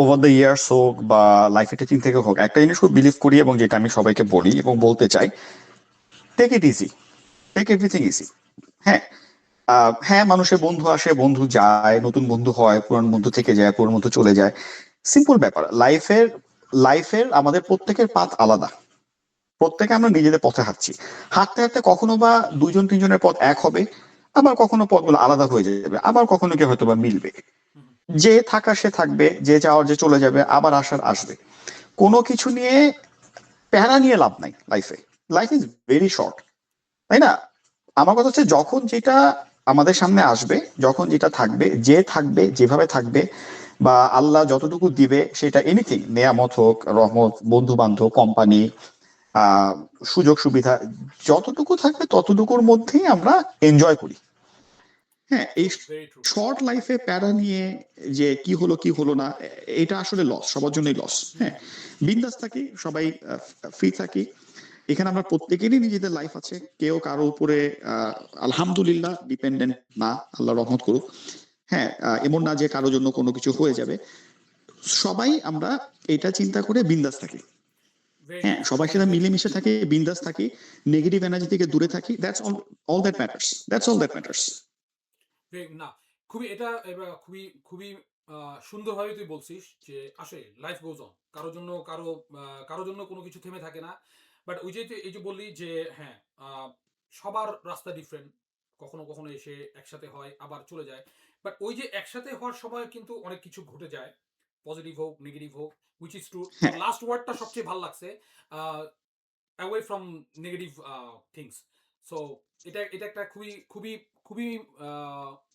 ওভার দ্য ইয়ার্স হোক বা লাইফে টিচিং থেকে হোক, একটা জিনিস খুব বিলিভ করি এবং যেটা আমি সবাইকে বলি এবং বলতে চাই: take it easy, take everything easy. হ্যাঁ, হ্যাঁ, মানুষের বন্ধু আসে, বন্ধু যায়, নতুন বন্ধু হয়, পুরান বন্ধু থেকে যায়, পুরান বন্ধু চলে যায়। সিম্পল ব্যাপার। লাইফের আমাদের প্রত্যেকের পাথ আলাদা। প্রত্যেকে আমরা নিজেদের পথে হাঁটছি। হাঁটতে হাঁটতে কখনো বা দুইজন তিনজনের পথ এক হবে, আবার কখনো পথগুলো আলাদা হয়ে যাবে, আবার কখনো কি হয়তো বা মিলবে। হুম, হুম। যে থাকার সে থাকবে, যে যাওয়ার যে চলে যাবে, আবার আসার আসবে। কোনো কিছু নিয়ে প্যারা নিয়ে লাভ নাই লাইফে। লাইফ ইজ ভেরি শর্ট, তাই না? আমার কথা হচ্ছে, যখন যেটা আমাদের সামনে আসবে, যখন যেটা থাকবে, যে থাকবে, যেভাবে থাকবে, বা আল্লাহ যতটুকু দিবে, সেটা এনিথিং, নেয়ামত হোক, রহমত, বন্ধু বান্ধব, কোম্পানি, আহ সুযোগ সুবিধা, যতটুকু থাকবে ততটুকুর মধ্যেই আমরা এনজয় করি। হ্যাঁ, এই ট্রু, ভেরি ট্রু। শর্ট লাইফে প্যারা নিয়ে যে কি হলো কি হলো না, এটা আসলে লস, সবার জন্যই লস। হ্যাঁ, বিন্দাস থাকি, সবাই ফ্রি থাকি। এখানে আমরা প্রত্যেকেরই নিজেদের লাইফ আছে, কেউ কারো উপরে আলহামদুলিল্লাহ ডিপেন্ডেন্ট না, আল্লাহ রহমত করুক। হ্যাঁ, এমন না যে কারোর জন্য কোনো কিছু হয়ে যাবে। সবাই আমরা এটা চিন্তা করে বিন্দাস থাকি। ভেরি হ্যাঁ, নাইস, সবার সাথে মিলেমিশে থাকি, বিন্দাস থাকি, নেগেটিভ এনার্জি থেকে দূরে থাকি। That's all that matters. That's all that matters. না, খুবই এটা এবার খুবই খুবই সুন্দরভাবে তুই বলছিস যে আসলে লাইফ গোজ অন, কারো জন্য কোনো কিছু থেমে থাকে না। বাট ওই যে এই যে বললি যে হ্যাঁ, সবার রাস্তা ডিফারেন্ট, কখনো কখনো এসে একসাথে হয় আবার চলে যায়। বাট ওই যে একসাথে হওয়ার সময় কিন্তু অনেক কিছু ঘটে যায়, পজিটিভ হোক নেগেটিভ হোক, উইচ ইজ ট্রু। তোর হ্যাঁ, লাস্ট ওয়ার্ডটা সবচেয়ে ভালো লাগছে, away from negative things. So এটা একটা খুবই খুবই খুবই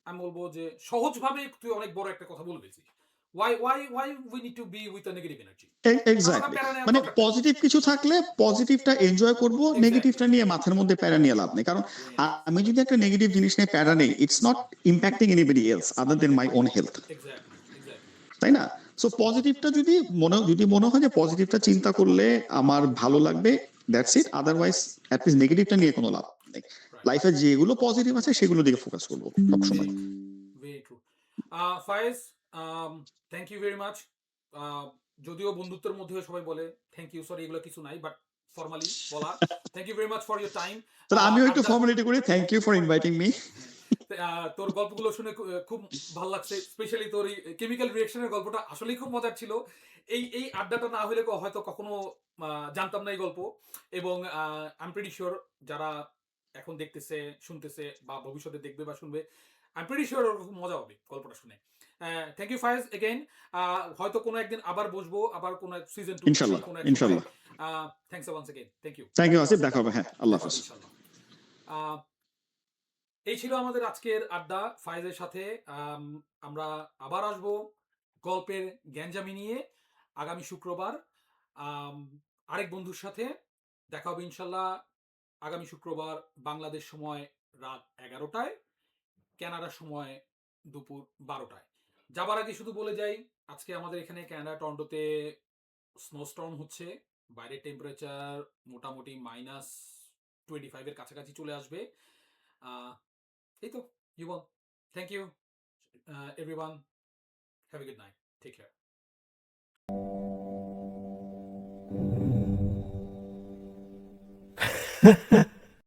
আমি বলবো যে সহজভাবে তুই অনেক বড় একটা কথা বলে ফেলছিস, why we need to be with a negative energy? Exactly প্যারা নেওয়ার মানে দরকার নেই। পজিটিভ কিছু থাকলে পজিটিভটা এনজয় করব, Exactly. নেগেটিভটা নিয়ে মাথার মধ্যে প্যারা নিয়ে লাভ নেই। কারণ আমি যদি একটা নেগেটিভ জিনিস নিয়ে প্যারা নেই, it's not impacting anybody else other than my own health, Exactly. তাই না? সো পজিটিভটা যদি মনে হয় যে পজিটিভটা চিন্তা করলে আমার ভালো লাগবে, that's it. Otherwise at least নেগেটিভটা নিয়ে কোনো লাভ নেই। লাইফে যেগুলো পজিটিভ আছে সেগুলো দিকে ফোকাস করবো সবসময়। Very true. Fayez, thank you very much. যদিও বন্ধুত্বের মধ্যে সবাই বলে থ্যাংক ইউ, সরি এগুলো কিছু নাই, বাট ফর্মালি বলা thank you very much for your time. তাহলে আমিও একটু ফর্মালিটি করি, thank you for inviting me. তোর গল্পগুলো শুনে খুব ভালো লাগছে, স্পেশালি তোর এই কেমিক্যাল রিঅ্যাকশনের গল্পটা আসলেই খুব মজার ছিল। এই আড্ডাটা না হলে হয়তো কখনো জানতাম না এই গল্প। এবং আই এম প্রিটি শিওর যারা এখন দেখতেছে, শুনতেছে বা ভবিষ্যতে দেখবে বা শুনবে, আই এম প্রিটি শিওর ওর খুব মজা হবে গল্পটা শুনে। Thank you Fayez again. হয়তো কোনো একদিন আবার বসবো, আবার কোনো সিজন 2 ইনশাল্লাহ, কোনো ইনশাল্লাহ। Thanks once again. Thank you. Thank you Asif, দেখা হবে। হ্যাঁ, আল্লাহ হাফেজ। ইনশাল্লাহ। এই ছিল আমাদের আজকের আড্ডা ফায়েজের সাথে। আমরা আবার আসবো গল্পের গ্যাঞ্জামি নিয়ে আগামী শুক্রবার। আরেক বন্ধুর সাথে দেখা হবে ইনশাল্লাহ আগামী শুক্রবার বাংলাদেশ সময় রাত 11টায়, কানাডার সময় দুপুর 12টায়। যাবার আগে শুধু বলে যাই, আজকে আমাদের এখানে কানাডা টরন্টোতে স্নোস্টর্ম হচ্ছে। বাইরের টেম্পারেচার মোটামুটি -25 এর কাছাকাছি চলে আসবে। এই তো জীবন। Thank you everyone, have a good night, take care.